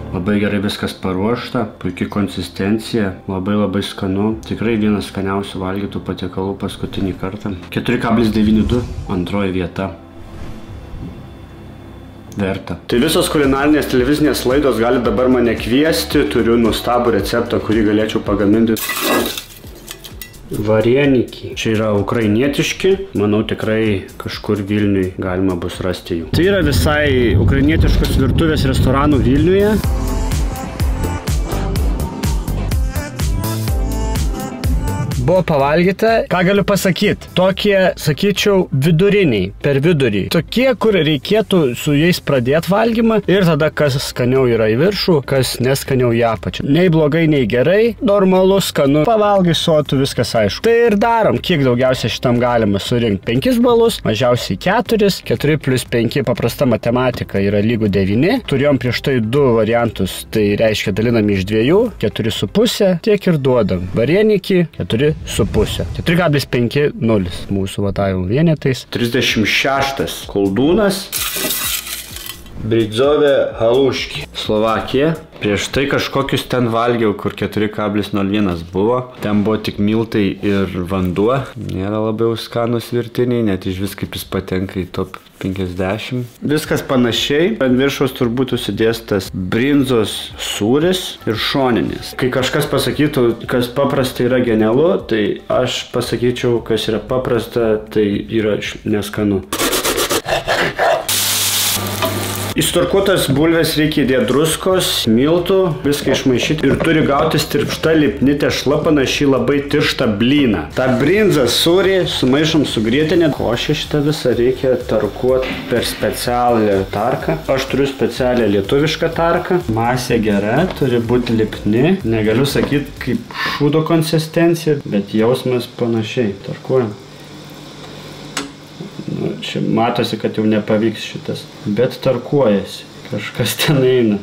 Labai gerai viskas paruošta, puikiai konsistencija, labai skanu. Tikrai vienas skaniausių valgytų patiekalų paskutinį kartą. 4,92 antroji vieta. Verta. Tai visos kulinarinės televizinės laidos gali dabar mane kviesti. Turiu nuostabų receptą, kurį galėčiau pagaminti. Varieniki. Čia yra ukrainietiški. Manau, tikrai kažkur Vilniui galima bus rasti jų. Tai yra visai ukrainietiškos virtuvės restoranų Vilniuje. Buvo pavalgyta. Ką galiu pasakyti? Tokie, sakyčiau, viduriniai, per vidurį. Tokie, kur reikėtų su jais pradėti valgymą ir tada kas skaniau yra į viršų, kas neskaniau į apačią. Nei blogai, nei gerai, normalu, skanu. Pavalgai sotų, viskas aišku. Tai ir darom. Kiek daugiausiai šitam galima surinkti? 5 balus, mažiausiai 4. 4 plus 5 paprasta matematika yra lygu 9. Turėjom prieš tai 2 variantus, tai reiškia dalinam iš 2, 4,5, tiek ir duodam. Varieniki 4,5. 4,50 mūsų vatavimo vienetais. 36. Koldūnas. Bridzovė Haluški. Slovakija. Prieš tai kažkokius ten valgiau, kur 4,01 buvo. Ten buvo tik miltai ir vanduo. Nėra labiau skanus virtiniai, net iš vis kaip jis patenka į top 50. Viskas panašiai. Ant viršaus turbūt užsidėstas brinzos sūris ir šoninis. Kai kažkas pasakytų, kas paprasta yra genialu, tai aš pasakyčiau, kas yra paprasta, tai yra neskanu. Į storkuotas bulves reikia įdėti druskos, miltų, viską išmaišyti ir turi gautis tirpšta lipni tešla, panašiai labai tirštą blyną. Ta brinzą sūrį sumaišom su grietinė. Košę šitą visą reikia tarkuoti per specialią tarką. Aš turiu specialią lietuvišką tarką. Masė gera, turi būti lipni. Negaliu sakyti kaip šūdo konsistencija, bet jausmas panašiai. Tarkuojam. Čia matosi, kad jau nepavyks šitas, bet tarkuojasi, kažkas ten eina.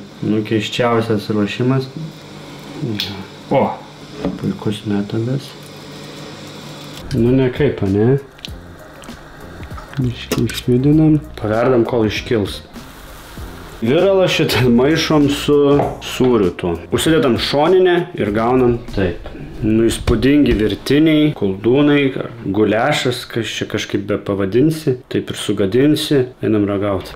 Keiščiausias ruošimas. O, puikus metodas. Ne kaip, ne? Išjudinam. Paverdam, kol iškils. Viralą šitą maišom su sūriu tuo. Užsidedam šoninę ir gaunam taip. Įspūdingi virtiniai, koldūnai, guliašas, kas čia kažkaip be pavadinsi, taip ir sugadinsi, einam ragauti.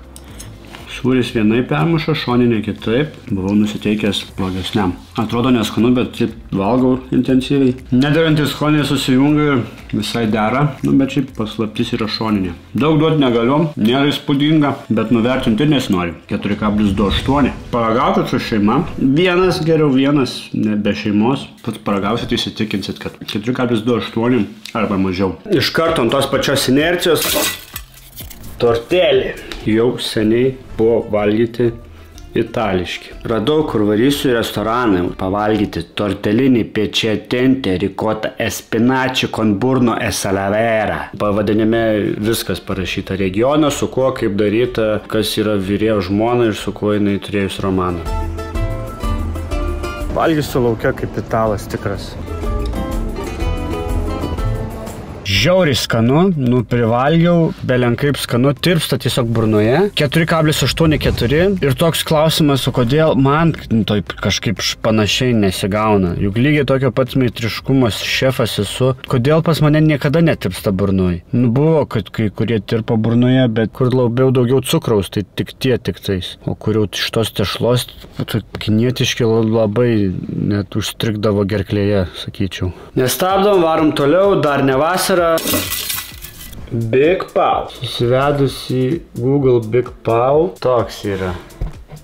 Sūris vienai permuša, šoninė kitaip. Buvau nusiteikęs blogesniam. Atrodo neskanu, bet taip valgau intensyviai. Nederantis skoniai susijungia ir visai dera, bet šiaip paslaptis yra šoninė. Daug duoti negaliu, nėra įspūdinga, bet nuvertinti ir nesinori. 4,28. Paragaukit su šeima. Vienas geriau, vienas be šeimos. Pats paragausit, įsitikinsit, kad 4,28 arba mažiau. Iš karto ant tos pačios inercijos tortelį. Jau seniai buvo valgyti itališki. Radau, kur varysiu į restoraną pavalgyti tortelinį piacentente ricota espinaci con burno e salavera. Pavadinime viskas parašyta, regionas, su kuo, kaip daryta, kas yra vyrėjo žmona ir su kuo jinai turėjus romaną. Valgysiu laukia kaip italas tikras. Žiauriai skanu, privalgiau, belenkaip skanu, tirpsta tiesiog burnoje. 4,84 ir toks klausimas, o kodėl man to kažkaip panašiai nesigauna. Juk lygiai tokio pats meistriškumas šefas esu. Kodėl pas mane niekada netirpsta burnoje? Buvo, kad kai kurie tirpo burnoje, bet kur labiau daugiau cukraus, tai tik tais. O kur jau šitos tešlos, kinietiški labai net užstrigdavo gerklėje, sakyčiau. Nestabdom, varom toliau, dar ne vasara. Big Pau. Susivedus į Google Big Pau, toks yra.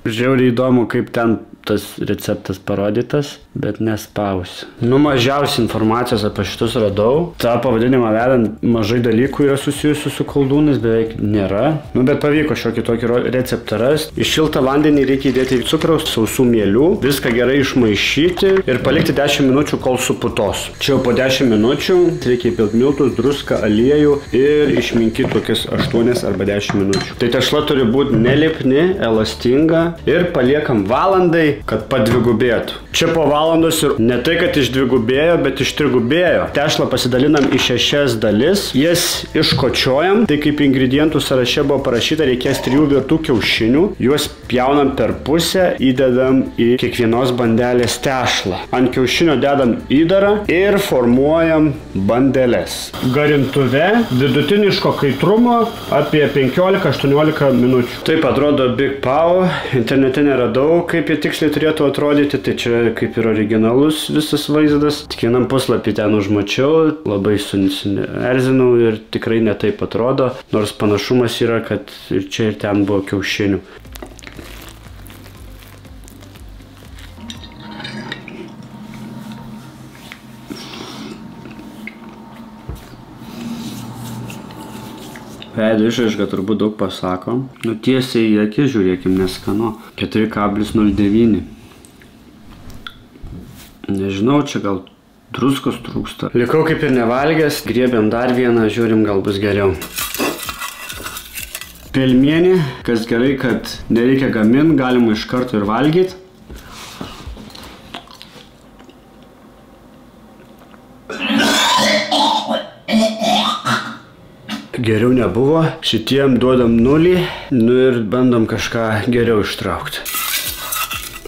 Žiauriai įdomu, kaip ten tas receptas parodytas, bet nespausiu. Mažiausiai informacijos apie šitus radau. Ta pavadinimą vedant mažai dalykų yra susijusių su koldūnais, beveik nėra. Bet pavyko šiokį tokį receptą rasti. Į šiltą vandenį reikia įdėti cukraus, sausų mielių, viską gerai išmaišyti ir palikti 10 minučių, kol suputos. Čia jau po 10 minučių reikia įpilti miltus, druską, aliejų ir išminkyti tokias 8 arba 10 minučių. Tai tešla turi būti nelipni, elastinga ir paliekam valandai, kad padvigubėtų. Čia po valandos ir ne tai, kad išdvigubėjo, bet ištrigubėjo. Tešlą pasidalinam į 6 dalis, jas iškočiojam, tai kaip ingredientų sąraše buvo parašyta, reikės 3 virtų kiaušinių, juos pjaunam per pusę, įdedam į kiekvienos bandelės tešlą. Ant kiaušinio dedam įdarą ir formuojam bandeles. Garintuve vidutiniško kaitrumo apie 15-18 minučių. Taip atrodo Big Pau, internete neradau, kaip jie tiksliai turėtų atrodyti, tai čia kaip ir originalus visas vaizdas. Tik vienam puslapį ten užmačiau, labai erzinau ir tikrai netaip atrodo, nors panašumas yra, kad ir čia ir ten buvo kiaušinių. Veido išraiška turbūt daug pasako. Tiesiai į akis žiūrėkim, neskanu. 4,09. Nežinau, čia gal druskos trūksta. Likau kaip ir nevalgęs, griebėm dar vieną, žiūrim, gal bus geriau. Pelmienį, kas gerai, kad nereikia gaminti, galima iš karto ir valgyti. Geriau nebuvo, šitiem duodam 0, ir bandom kažką geriau ištraukti.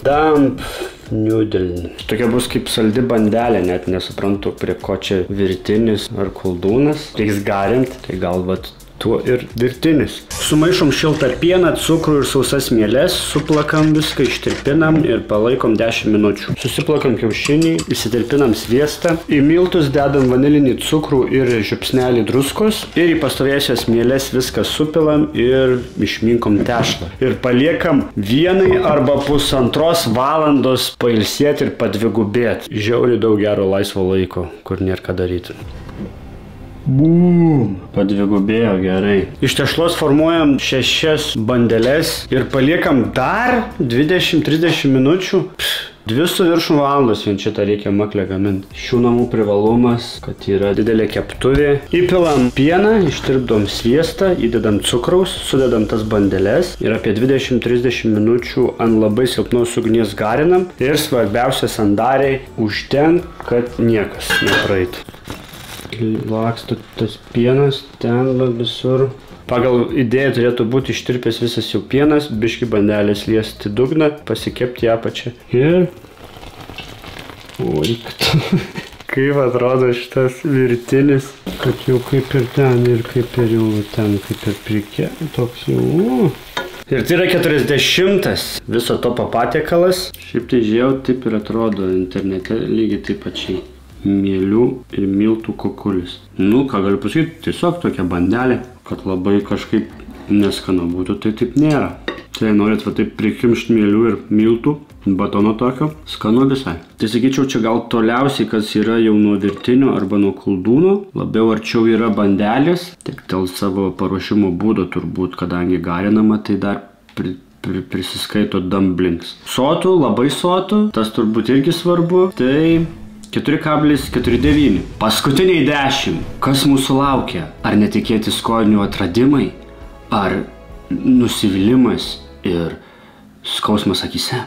Dump noodle. Tokia bus kaip saldi bandelė, net nesuprantu, prie ko čia virtinis ar koldūnas. Reiks garinti, tai gal vat tuo ir virtinis. Sumaišom šiltą pieną, cukrų ir sausas mieles, suplakam viską, ištirpinam ir palaikom 10 minučių. Susiplakam kiaušinį, įsitirpinam sviestą, į miltus dedam vanilinį cukrų ir žiupsnelį druskos ir į pastovėjusias mieles viską supilam ir išminkom tešlą. Ir paliekam 1 arba 1,5 valandos pailsėti ir padvigubėti. Žiauriai daug gero laisvo laiko, kur nėra ką daryti. Bum! Padvigubėjo gerai. Iš tešlos formuojam 6 bandeles ir paliekam dar 20-30 minučių. 2,5 valandos vien šitą reikia maklę gaminti. Šių namų privalumas, kad yra didelė keptuvė. Įpilam pieną, ištirpdom sviestą, įdedam cukraus, sudedam tas bandeles ir apie 20-30 minučių ant labai silpnos ugnies garinam. Ir svarbiausia, sandariai užtenka, kad niekas nepraeitų. Laksto tas pienas ten visur. Pagal idėją turėtų būti ištirpęs visas jau pienas, biški bandelės liesti dugną, pasikepti į apačią. Ir... Oi, kaip atrodo šitas virtinis, kad jau kaip ir ten, ir kaip ir jau ten, kaip ir prikė, toks jau... Ir tai yra 40 viso to patiekalas. Šiaip tai žiūrėjau, taip ir atrodo internete lygiai taip pačiai. Mielių ir miltų kukulis. Ką galiu pasakyti, tiesiog tokia bandelė, kad labai kažkaip neskanu būtų, tai taip nėra. Tai norit va taip prikimšti mielių ir miltų, batono tokio, skanu visai. Tai sakyčiau, čia gal toliausiai, kas yra jau nuo virtinio arba nuo koldūno, labiau arčiau yra bandelės, tik dėl savo paruošimo būdo turbūt, kadangi garinama, tai dar prisiskaito dumplings. Sotų, labai sotų, tas turbūt irgi svarbu, tai 4,49. Paskutiniai 10. Kas mūsų laukia? Ar netikėti skonio atradimai? Ar nusivylimas ir skausmas akyse?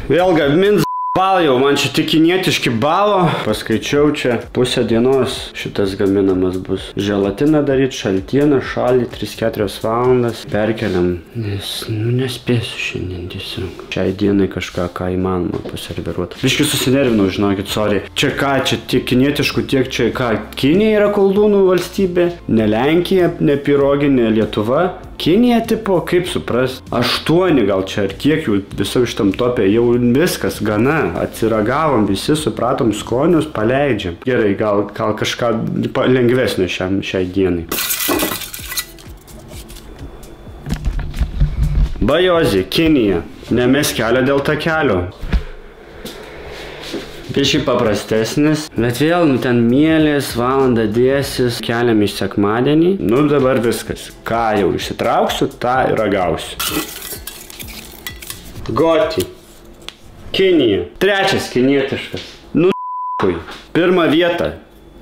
Vėl gamins balo jau, man čia tik kinietiški balo. Paskaičiau čia, pusę dienos šitas gaminamas bus. Želatiną daryti, šaltieną, šalį, 3-4 valandas. Perkeliam, nes nespėsiu šiandien tiesiog. Šiai dienai kažką, ką įmanoma paserviruoti. Biškai susinervinau, žinokit, sorry. Čia ką, čia tiek kinietiškų, tiek čia ką. Kinija yra koldūnų valstybė, ne Lenkija, ne Pirogi, ne Lietuva. Kinija tipo, kaip suprast, 8 gal čia, ar kiek jų visam šitam topė, jau viskas, gana, atsiragavom, visi supratom skonius, paleidžiam. Gerai, gal kažką lengvesnio šiai dienai. Bajozė, Kinija, nemes kelio dėl takelio. Biškai paprastesnis, bet vėl, ten mielės, valandą dėsis, keliam iš sekmadienį. Dabar viskas. Ką jau išsitrauksiu, tą ir ragausiu. Goti. Kinija. 3 kinietiškas. Pirmą vietą.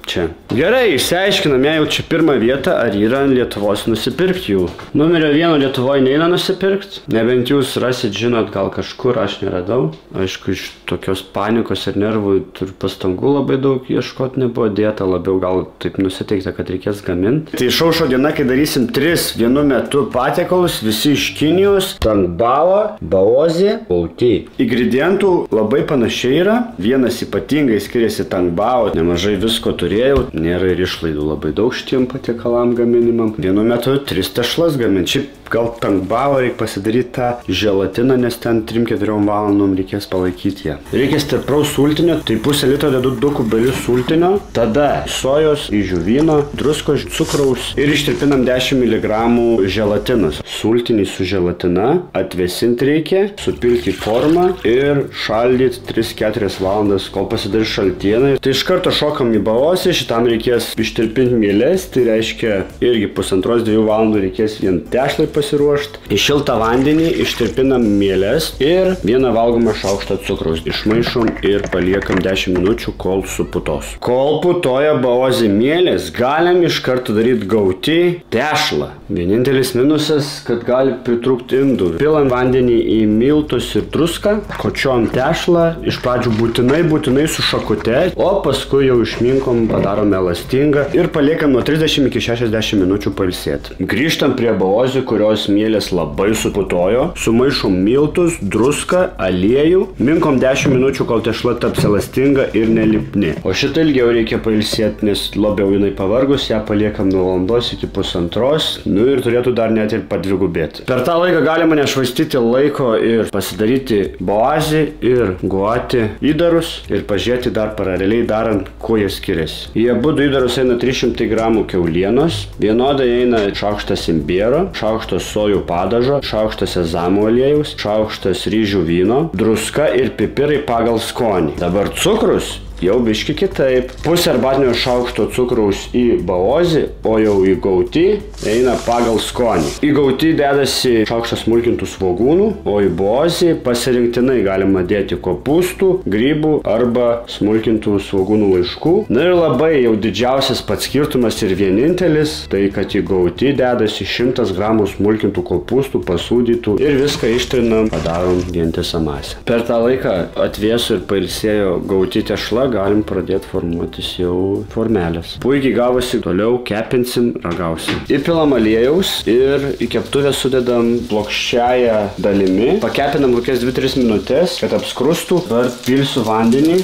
Čia. Gerai, išsiaiškinam, jei jau čia pirmą vietą, ar yra Lietuvos nusipirkti jų. Numerio 1 Lietuvoje neina nusipirkti. Nebent jūs rasit, žinot, gal kažkur, aš neradau. Aišku, iš tokios panikos ir nervų ir pastangų labai daug ieškoti nebuvo dėta, labiau gal taip nusiteikta, kad reikės gaminti. Tai išaušo diena, kai darysim 3 vienu metu patiekalus, visi iš Kinijos, tangbao, baozė, bauti. Ingredientų labai panašiai yra. Vienas ypatingai skiriasi tangbao, nemažai visko turėjau, nėra ir išlaidų labai daug šitiem patiekalam gaminimam. Vienu metu 3 tešlas gaminti. Šiaip gal tangbao reikia pasidaryti tą želatiną, nes ten 3-4 valandom reikės palaikyti ją. Reikia stipraus sultinio, tai pusę litro dedu 2 kubelius sultinio, tada sojos, ryžių vyno, druskos, cukraus ir ištirpinam 10 mg želatinas. Sultinį su želatina atvėsinti reikia, supilti į formą ir šaldyti 3-4 valandas, kol pasidarys šaltiena. Tai iš karto šokam į baozę, šitam reikės ištirpinti mieles, tai reiškia irgi 1,5-2 valandų reikės vien tešlai pasiruošti. Į šiltą vandenį ištirpinam mieles ir 1 valgomą šaukštą cukraus. Išmaišom ir paliekam 10 minučių, kol suputos. Kol putoja baozė mielės, galim iš karto daryti gauti tešlą. Vienintelis minusas, kad gali pritrūkti indų. Pilam vandenį į miltus ir druską, kočiom tešlą, iš pradžių būtinai su šakute, o paskui jau išminkom, padarom elastingą ir paliekam nuo 30 iki 60 minučių pailsėti. Grįžtam prie baozių, kurios mielės labai suputojo, sumaišom miltus, druską, aliejų, minkom 10 minučių, kol tešla taps elastinga ir nelipni. O šitą ilgiau reikia pailsėti, nes labiau jinai pavargus, ją paliekam nuo valandos iki 1,5, ir turėtų dar net ir padvigubėti. Per tą laiką galima nešvaistyti laiko ir pasidaryti baozį ir guoti įdarus ir pažiūrėti dar paraleliai darant, kuo jie skiriasi. Į abu įdarus eina 300 g kiaulienos, vienodai eina šaukštas imbiero, šaukštas sojų padažo, šaukštas sezamo aliejaus, šaukštas ryžių vyno, druska ir pipirai pagal skonį. Dabar cukrus jau biški kitaip. Pusę arbatinio šaukšto cukraus į baozį, o jau į gauti eina pagal skonį. Į gauti dedasi šaukštas smulkintų svogūnų, o į baozį pasirinktinai galima dėti kopūstų, grybų arba smulkintų svogūnų laiškų. Na ir labai jau didžiausias pats skirtumas ir vienintelis, tai kad į gauti dedasi 100 g smulkintų kopūstų, pasūdytų ir viską ištrinam, padarom vientisą masę. Per tą laiką atvėso ir pailsėjo gauti tešla, galim pradėti formuotis jau formelės. Puikiai gavosi, toliau kepinsim, ragausim. Įpilam aliejaus ir į keptuvę sudedam plokščiąją dalimi. Pakepinam kokias 2-3 minutės, kad apskrustų. Dabar pilsiu vandenį.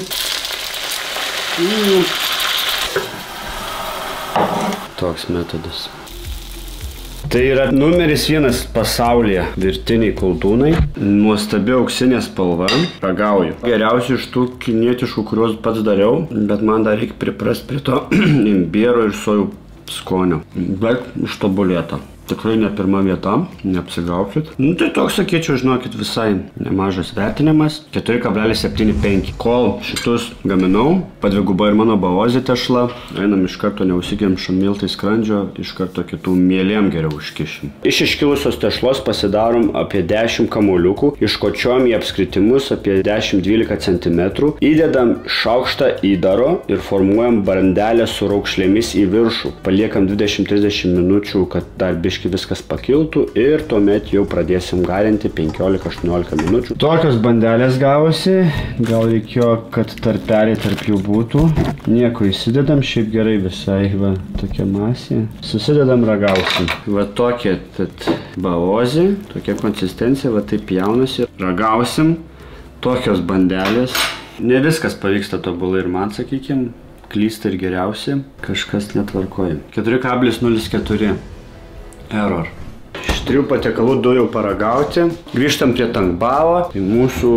Toks metodas. Tai yra numeris 1 pasaulyje virtiniai koldūnai. Nuostabi auksinė spalva. Ragauju. Geriausiai iš tų kinietiškų, kuriuos pats dariau, bet man dar reikia priprasti prie to imbiero ir sojų skonio. Bet ištobulėta. Tikrai ne pirma vieta, neapsigaukit. Nu, tai toks, sakyčiau, žinokit, visai nemažas vertinimas. 4,75. Kol šitus gaminau, padviguba ir mano baozė tešla. Einam iš karto neusikemšam miltai skrandžio, iš karto kitų mielėm geriau užkišim. Iš iškilusios tešlos pasidarom apie 10 kamuoliukų, iškočiom į apskritimus apie 10-12 cm, įdedam šaukštą įdaro ir formuojam bandelę su raukšlėmis į viršų. Paliekam 20-30 minučių, kad dar biški viskas pakiltų ir tuomet jau pradėsim garinti 15-18 minučių. Tokios bandelės gavosi, gal reikėjo, kad tarpeliai tarp jų būtų. Nieko įsidedam, šiaip gerai visai, va, tokia masė. Susidedam, ragausim. Va tokia baozė, tokia konsistencija, va taip jaunasi. Ragausim, tokios bandelės. Ne viskas pavyksta tobulai ir man, sakykim, klysta ir geriausiai, kažkas netvarkoja. 4,04 error. Iš 3 patiekalų 2 jau paragauti. Grįžtam prie tangbao. Tai mūsų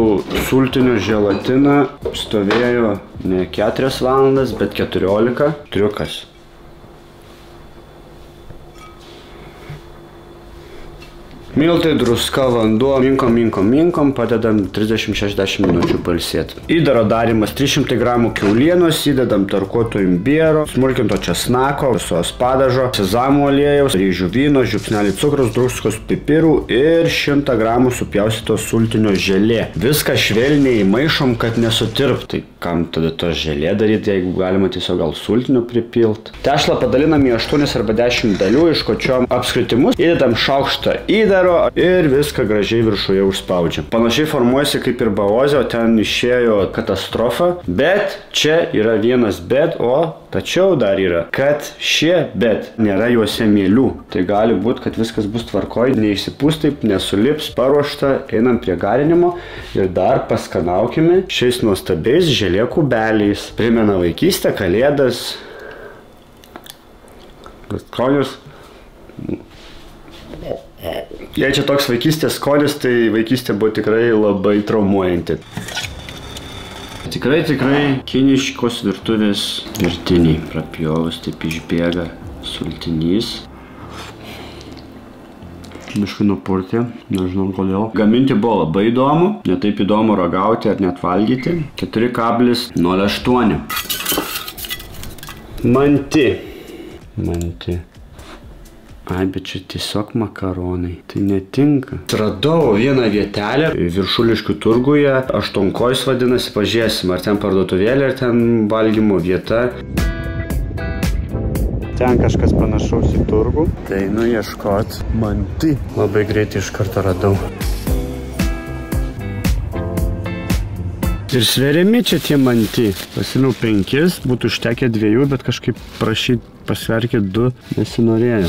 sultinio želatina stovėjo ne 4 valandas, bet 14. Triukas. Miltai, druska, vanduo, minkom, padedam 30-60 minučių pailsėti. Įdaro darimas 300 gramų kiaulienos, įdedam tarkuoto imbiero, smulkinto česnako, visos padažo, sezamų aliejaus, ryžių vyno, žiupsnelį cukrus, druskos, pipirų ir 100 gramų supjaustyto sultinio želė. Viską švelniai įmaišom, kad nesutirptų. Tai kam tada to želė daryti, jeigu galima tiesiog gal sultinio pripilt. Tešlą padalinam į 8 arba 10 dalių, iškočiom apskritimus, įdedam šaukštą įdaro ir viską gražiai viršuje užspaudžiam. Panašiai formuojasi kaip ir baozė, o ten išėjo katastrofa, bet čia yra vienas bet, o tačiau dar yra, kad šie bet nėra juose mielių. Tai gali būti, kad viskas bus tvarkoj, neišsipūs taip, nesulips, paruošta, einam prie garinimo ir dar paskanaukime šiais nuostabiais želė kubeliais. Primena vaikystę, kalėdas, skonis. Jei čia toks vaikystės skonis, tai vaikystė buvo tikrai labai traumuojanti. Tikrai kiniškos virtuvės virtiniai. Prapjovus, taip išbėga sultinys. Biškai nupurtė, nežinau kodėl. Gaminti buvo labai įdomu, ne taip įdomu ragauti ar net valgyti. 4,08. Manti. Ai, bet čia tiesiog makaronai. Tai netinka. Radau vieną vietelę Viršuliškių turguje. Aštuonkojus vadinasi, pažiūrėsim, ar ten parduotuvėlė, ar ten valgymo vieta. Ten kažkas panašaus į turgų. Tai einu ieškot manti. Labai greitai iš karto radau. Ir sveriami čia tie manti. Pasimiau 5, būtų užtekę 2, bet kažkaip prašyti pasverkit 2 nesinorėjo.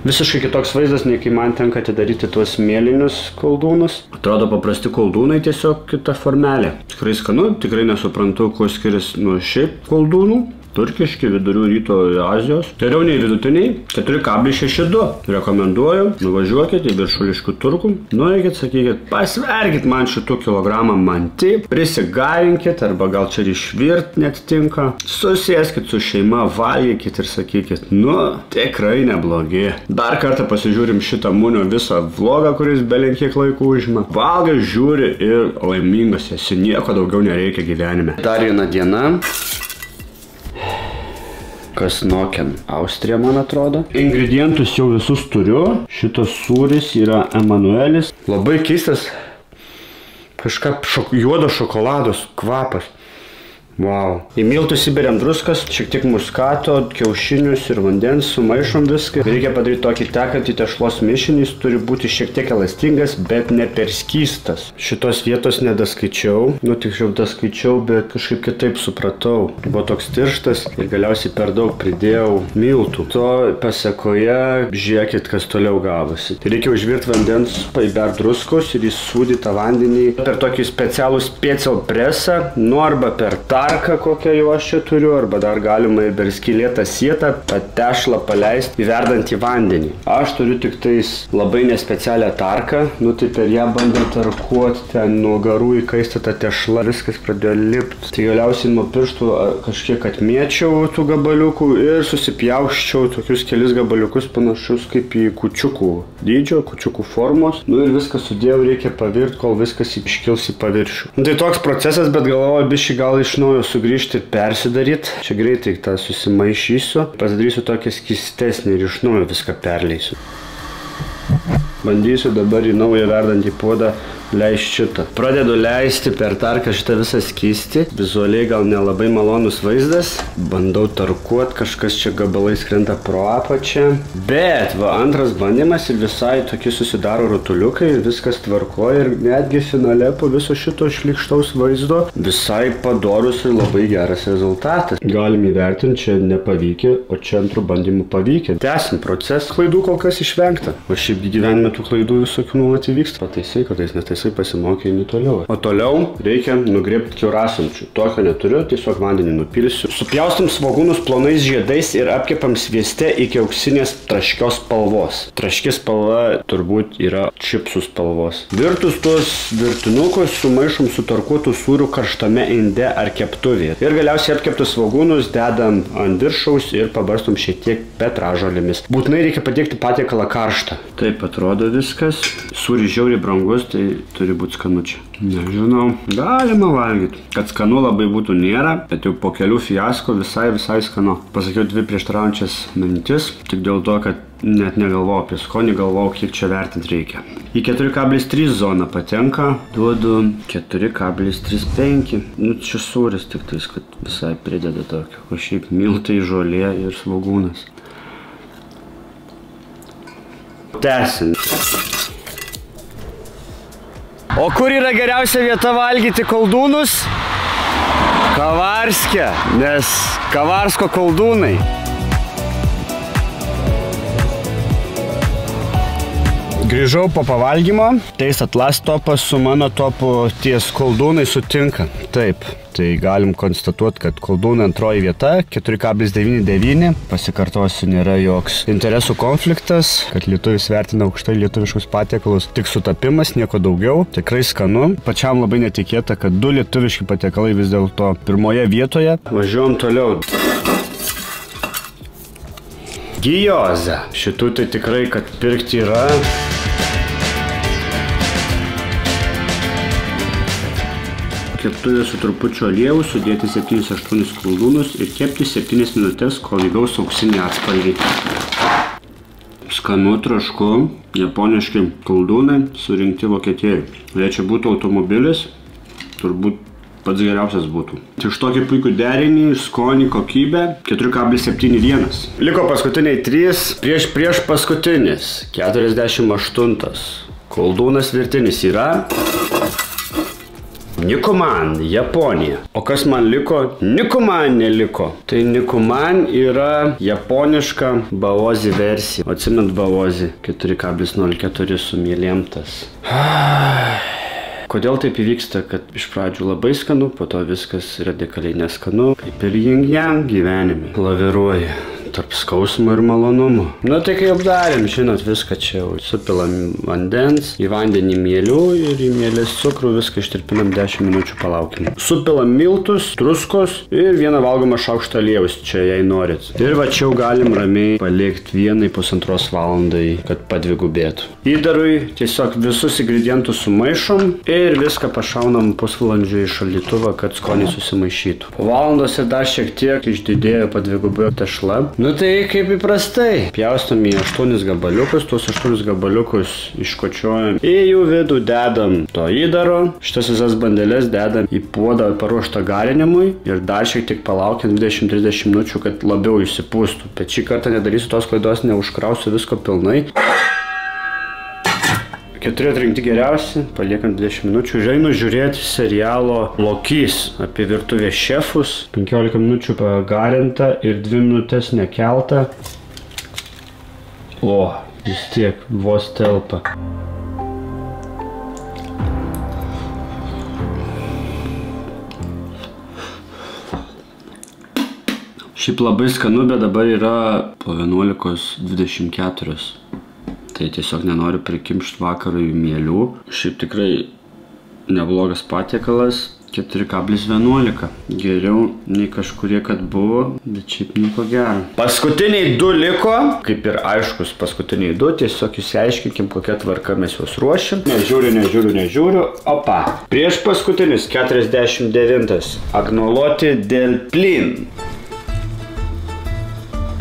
Visiškai kitoks vaizdas, nei kai man tenka atidaryti tuos mėlynius koldūnus. Atrodo paprasti koldūnai, tiesiog kita formelė. Tikrai skanu, tikrai nesuprantu, kuo skiriasi nuo šiaip koldūnų. Turkiški, vidurių ryto Azijos. Geriau nei vidutiniai, 4,62. Rekomenduoju, nuvažiuokit į Viršuliškių turgų. Nueikit, sakykit, pasverkit man šitų kilogramą manti, prisigarinkit, arba gal čia ir išvirt net tinka. Susėskit su šeima, valgykit ir sakykit, nu, tikrai neblogi. Dar kartą pasižiūrim šitą Munio visą vlogą, kuris belenkiek laiko užima. Valgai, žiūri ir laimingas esi, nieko daugiau nereikia gyvenime. Dar viena diena. Kasnoken, Austrija, man atrodo. Ingredientus jau visus turiu. Šitas sūris yra Emanuelis. Labai keistas, kažką juodo šokolados kvapas. Wow. Į miltus įberiam druskas, šiek tiek muskato, kiaušinius ir vandens, sumaišom viską. Reikia padaryti tokį tekantį tešlos mišinį, jis turi būti šiek tiek elastingas, bet ne per skystas. Šitos vietos nedaskaičiau, nu tiksliau daskaičiau, bet kažkaip kitaip supratau. Buvo toks tirštas ir galiausiai per daug pridėjau miltų. To pasekoje žiūrėkit, kas toliau gavosi. Tai reikia užvirti vandens, paibert druskos ir įsūdytą vandenį per tokį specialų special presą, nu arba per tą tarką, kokią jau aš čia turiu, arba dar galima ir per skylėtą sietą tą tešlą paleisti įverdant į vandenį. Aš turiu tik tais labai nespecialią tarką, nu tai per ją bandau tarkuoti, ten nuo garų įkaisti tą tešlą, viskas pradėjo lipti. Tai galiausiai nuo pirštų kažkiek atmėčiau tų gabaliukų ir susipjausčiau tokius kelis gabaliukus panašus kaip į kučiukų dydžio, kučiukų formos. Nu ir viską sudėjau, reikia pavirti, kol viskas iškils į paviršių. Nu, tai toks procesas, bet galvoju, bišį gal iš naujo sugrįžti ir persidaryti. Čia greitai tą susimaišysiu, pasidarysiu tokią skystesnį ir iš naujo viską perleisiu. Bandysiu dabar į naują verdantį puodą leisti šitą. Pradedu leisti per tarką šitą visą skystį. Vizualiai gal nelabai malonus vaizdas. Bandau tarkuoti, kažkas čia gabalais krenta pro apačią. Bet va, antras bandymas ir visai tokie susidaro rutuliukai ir viskas tvarkoja ir netgi finale po viso šito šlykštaus vaizdo visai padorus ir labai geras rezultatas. Galim įvertinti, čia nepavykė, o čia antrų bandymų pavykė. Tęsim procesą. Klaidų kol kas išvengta. O šiaip gyvenime tų klaidų visokių nuolat įvyksta. Pataisai, kartais netaisai. Pasimokė eini toliau. O toliau reikia nugrėbti kiaurasamčių. Tokio neturiu, tiesiog vandenį nupilsiu. Supjaustam svogūnus plonais žiedais ir apkepam svieste iki auksinės traškios spalvos. Traški spalva turbūt yra čipsų spalvos. Virtus tuos virtinukus sumaišom su tarkuotų sūrių karštame inde ar keptuvėje. Ir galiausiai apkeptus svogūnus dedam ant viršaus ir pabarstom šiek tiek petražolėmis. Būtinai reikia patiekti patiekalą karštą. Taip atrodo viskas. Sūris žiauriai brangus, tai turi būti skanu čia. Nežinau, galima valgyti. Kad skanu labai būtų nėra, bet jau po kelių fiasko visai skanu. Pasakiau dvi prieštaraujančias mintis, tik dėl to, kad net negalvojau apie skonį, galvojau, kiek čia vertinti reikia. Į 4,3 zoną patenka, duodu 4,35. Nu, čia sūris tik tais, kad visai prideda tokio. O šiaip miltai, žolė ir svogūnas. Tęsim. O kur yra geriausia vieta valgyti koldūnus? Kavarske, nes Kavarsko koldūnai. Grįžau po pavalgymo, tais Atlas topas su mano topu ties koldūnai sutinka. Taip, tai galim konstatuoti, kad koldūnai antroji vieta, 4,99. Pasikartosiu, nėra joks interesų konfliktas, kad lietuvis vertina aukštai lietuviškus patiekalus. Tik sutapimas, nieko daugiau. Tikrai skanu. Pačiam labai netikėta, kad 2 lietuviški patiekalai vis dėlto pirmoje vietoje. Važiuojam toliau. Gioza. Šitų tai tikrai, kad pirkti yra. Keptuvė su trupučiu aliejų, sudėti 7-8 koldūnus ir kepti 7 minutės, kol įgaus auksinį atspalvį. Skanu, trošku, japoniški koldūnai surinkti Vokietijoje. Jei čia būtų automobilis, turbūt pats geriausias būtų. Iš tokį puikų derinį, skonį, kokybę, 4,71. Liko paskutiniai 3, prieš paskutinis, 48. Koldūnas virtinis yra Nikuman, Japonija. O kas man liko? Nikuman neliko. Tai Nikuman yra japoniška Baozi versija. Atsimint Baozi 4,04 sumėlėmtas. Kodėl taip įvyksta, kad iš pradžių labai skanu, po to viskas radikaliai neskanu, kaip ir yin-yang gyvenime. Laviruoja tarp skausmo ir malonumo. Nu tai kaip darėm, žinot, viską čia jau supilam vandens, į vandenį mielių ir į mielės cukrų, viską ištirpinam 10 minučių palaukim. Supilam miltus, druskos ir vieną valgomą šaukštą aliejaus, čia jei norit. Ir va čia jau galim ramiai palikti 1,5 valandai, kad padvigubėtų. Įdarui tiesiog visus ingredientus sumaišom ir viską pašaunam pusvalandžiui į šaldytuvą, kad skonį susimaišytų. Po valandos ir dar šiek tiek išdidėjo padvigubėjo tešla. Nu tai kaip įprastai, pjaustam į 8 gabaliukus, tuos 8 gabaliukus iškočiuojam. Į jų vidų dedam to įdaro, šitas visas bandeles dedam į puodą paruoštą garinimui ir dar šiek tiek palaukiam 20-30 minučių, kad labiau išsipūstų. Bet šį kartą nedarysiu tos klaidos, neužkrausiu visko pilnai. 4 atrinkti geriausi, paliekam 20 minučių. Žainu žiūrėti serialo Lokys apie virtuvės šefus. 15 minučių pagarinta ir 2 minutės nekelta. O, vis tiek vos telpa. Šiaip labai skanu, bet dabar yra po 11:24. Tai tiesiog nenoriu prikimšti vakarui mielių. Šiaip tikrai neblogas patiekalas. 4,11. Geriau nei kažkurie, kad buvo, bet šiaip nieko gero. Paskutiniai 2 liko. Kaip ir aiškus paskutiniai 2. Tiesiog išsiaiškinkim, kokia tvarka mes juos ruošim. Nežiūriu. Opa. Prieš paskutinis 49. Agnoloti del plin.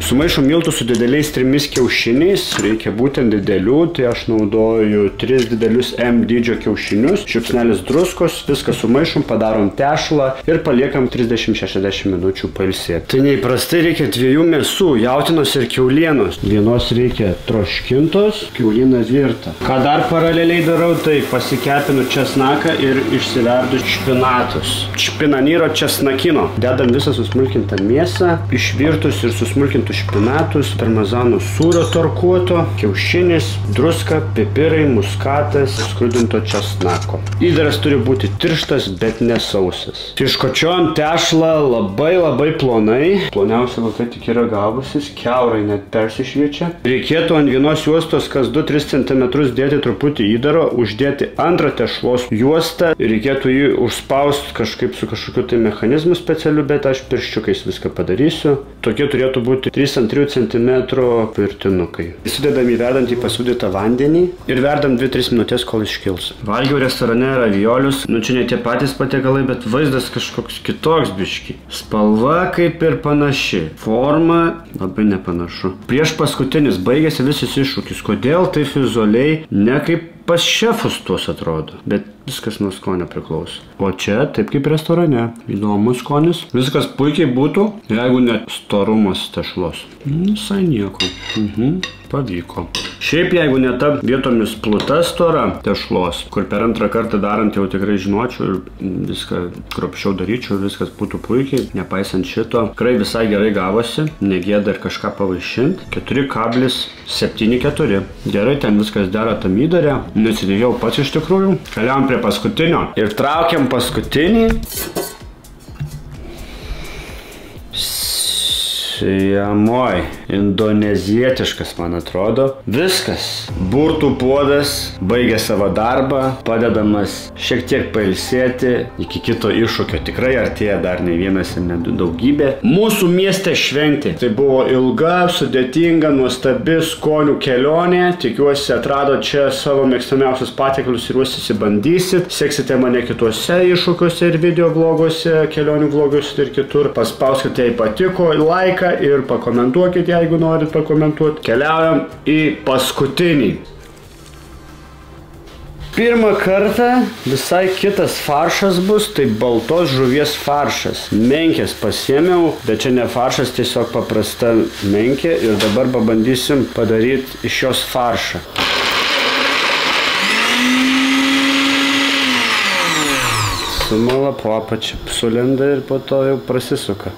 Sumaišom miltų su dideliais 3 kiaušiniais, reikia būtent didelių, tai aš naudoju 3 didelius M dydžio kiaušinius, žiupsnelis druskos, viską sumaišom, padarom tešlą ir paliekam 30-60 minučių pailsėti. Tai neįprastai reikia 2 mėsų, jautienos ir kiaulienos. Vienos reikia troškintos, kiaulieną virtą. Ką dar paraleliai darau, tai pasikepinu česnaką ir išsiverdu špinatus. Špinanyro česnakino. Dedam visą susmulkintą mėsą, išvirtus ir susmulkintus špinatus, parmezano sūrio torkuoto, kiaušinis, druska, pipirai, muskatas, skrudinto česnako. Įdaras turi būti tirštas, bet nesausas. Tiškočion tešlą labai plonai. Ploniausia kokia tik yra gavusis, kiaurai net persišviečia. Reikėtų ant vienos juostos kas 2-3 cm dėti truputį įdaro, uždėti antrą tešlos juostą. Reikėtų jį užspausti kažkaip su kažkokiu tai mechanizmu specialiu, bet aš pirščiukais viską padarysiu. Tokie turėtų būti 3-3 cm virtinukai. Sudedam į verdantį pasūdytą vandenį ir verdam 2-3 minutės, kol iškils. Valgiau restorane raviolius. Nu čia ne tie patys patiekalai, bet vaizdas kažkoks kitoks biški. Spalva kaip ir panaši. Forma labai nepanašu. Prieš paskutinis baigėsi visus iššūkis. Kodėl taip vizualiai ne kaip pas šefus tuos atrodo, bet viskas nuo skonio priklauso. O čia taip kaip restorane. Įdomus skonis. Viskas puikiai būtų, jeigu net storumas tešlos. Visai nieko. Pavyko. Šiaip jeigu ne ta vietomis pluta stora tešlos, kur per antrą kartą darant jau tikrai žinočiau ir viską kruopščiau daryčiau, viskas būtų puikiai, nepaisant šito. Tikrai visai gerai gavosi, negėda ir kažką pavaišinti. 4,74. Gerai, ten viskas dera tam įdarė. Nesidėjau pats iš tikrųjų. Keliavom prie paskutinio. Ir traukiam paskutinį. Siamoj. Indonezietiškas, man atrodo. Viskas. Burtų puodas baigė savo darbą, padedamas šiek tiek pailsėti iki kito iššūkio. Tikrai artėja dar ne vienas ir ne daugybė. Mūsų mieste šventė. Tai buvo ilga, sudėtinga, nuostabi skonių kelionė. Tikiuosi atradot čia savo mėgstamiausius patiekalus ir juos įsibandysit. Seksite mane kituose iššūkiuose ir video vloguose, kelionių vloguose ir kitur. Paspauskite, jei patiko, laiką ir pakomentuokite, jeigu norit pakomentuoti. Keliaujam į paskutinį. Pirmą kartą visai kitas faršas bus, tai baltos žuvies faršas. Menkės pasiėmiau, bet čia ne faršas, tiesiog paprasta menkė ir dabar pabandysim padaryti iš jos faršą. Sumala po apačią sulenda ir po to jau prasisuka.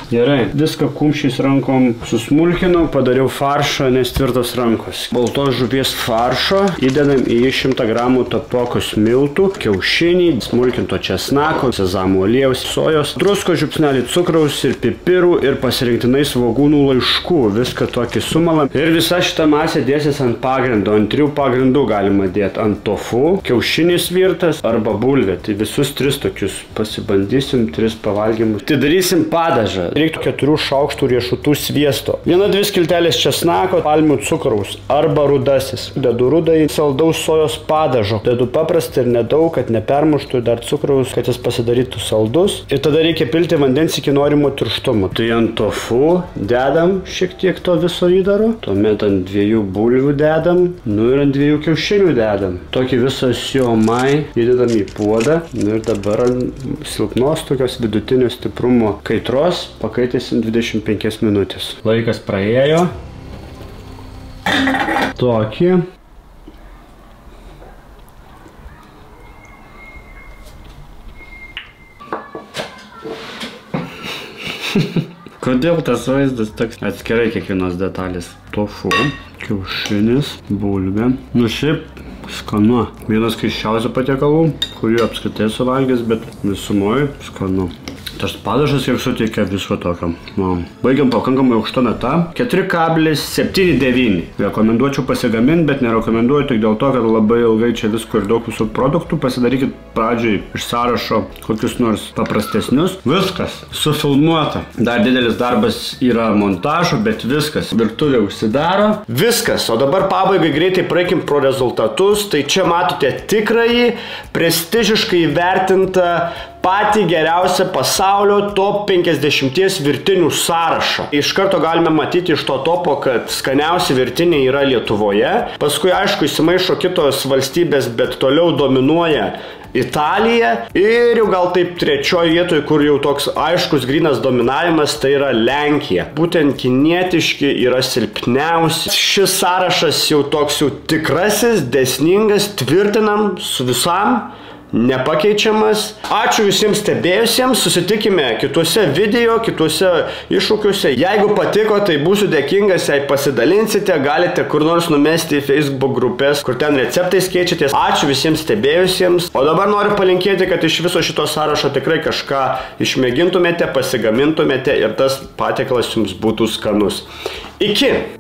Gerai, viską kumščiais rankom susmulkinau, padariau faršą, nes tvirtos rankos. Baltos žuvies faršo įdedam į 100 gramų tapokos miltų, kiaušinį, smulkinto česnako, sezamų aliejaus, sojos, drusko, žiupsnelį cukraus ir pipirų ir pasirinktinai svogūnų laiškų. Viską tokį sumalam. Ir visa šita masė dėsis ant pagrindo. Ant 3 pagrindų galima dėti. Ant tofu, kiaušinis virtas arba bulvė. Tai visus 3 tokius pasibandysim, 3 pavalgymus. Tai darysim padažą. Reiktų 4 šaukštų riešutų sviesto. 1-2 skiltelės česnako, palmių cukraus arba rudasis. Dedu rudąjį saldaus sojos padažo. Dedu paprastą ir nedaug, kad nepermuštų dar cukraus, kad jis pasidarytų saldus. Ir tada reikia pilti vandens iki norimo tirštumo. Tai ant tofu dedam šiek tiek to viso įdaro. Tuomet ant 2 bulvių dedam. Nu ir ant 2 kiaušinių dedam. Tokį visą siomai įdedam į puodą. Nu ir dabar ant silpnos tokios vidutinio stiprumo kaitros pakaitysim 25 minutės. Laikas praėjo. Tokį. Kodėl tas vaizdas toks atskirai kiekvienos detalės? Tofu, kiaušinis, bulvė. Nu šiaip Skanu. Vienas keisčiausių patiekalų, kurį apskritai suvalgęs, bet visumoje skanu. Tas padažas ir suteikia visko tokio. Baigiam pakankamai aukšta nata. 4,79. Rekomenduočiau pasigaminti, bet nerekomenduoju tik dėl to, kad labai ilgai čia visko ir daug visų produktų. Pasidarykit pradžiai iš sąrašo kokius nors paprastesnius. Viskas. Sufilmuota. Dar didelis darbas yra montažo, bet viskas. Virtuvė užsidaro. Viskas. O dabar pabaigai greitai praeikim pro rezultatus. Tai čia matote tikrąjį, prestižiškai įvertintą patį geriausią pasaulio top 50 virtinių sąrašą. Iš karto galime matyti iš to topo, kad skaniausi virtiniai yra Lietuvoje. Paskui, aišku, įsimaišo kitos valstybės, bet toliau dominuoja Italija. Ir jau gal taip trečioje vietoje, kur jau toks aiškus grynas dominavimas, tai yra Lenkija. Būtent kinietiški yra silpniausi. Šis sąrašas jau toks jau tikrasis, dėsningas, tvirtinam su visam. Nepakeičiamas. Ačiū visiems stebėjusiems, susitikime kituose video, kituose iššūkiuose. Jeigu patiko, tai būsiu dėkingas, jei pasidalinsite, galite kur nors numesti į Facebook grupės, kur ten receptais keičiatės. Ačiū visiems stebėjusiems. O dabar noriu palinkėti, kad iš viso šito sąrašo tikrai kažką išmėgintumėte, pasigamintumėte ir tas patiekalas jums būtų skanus. Iki!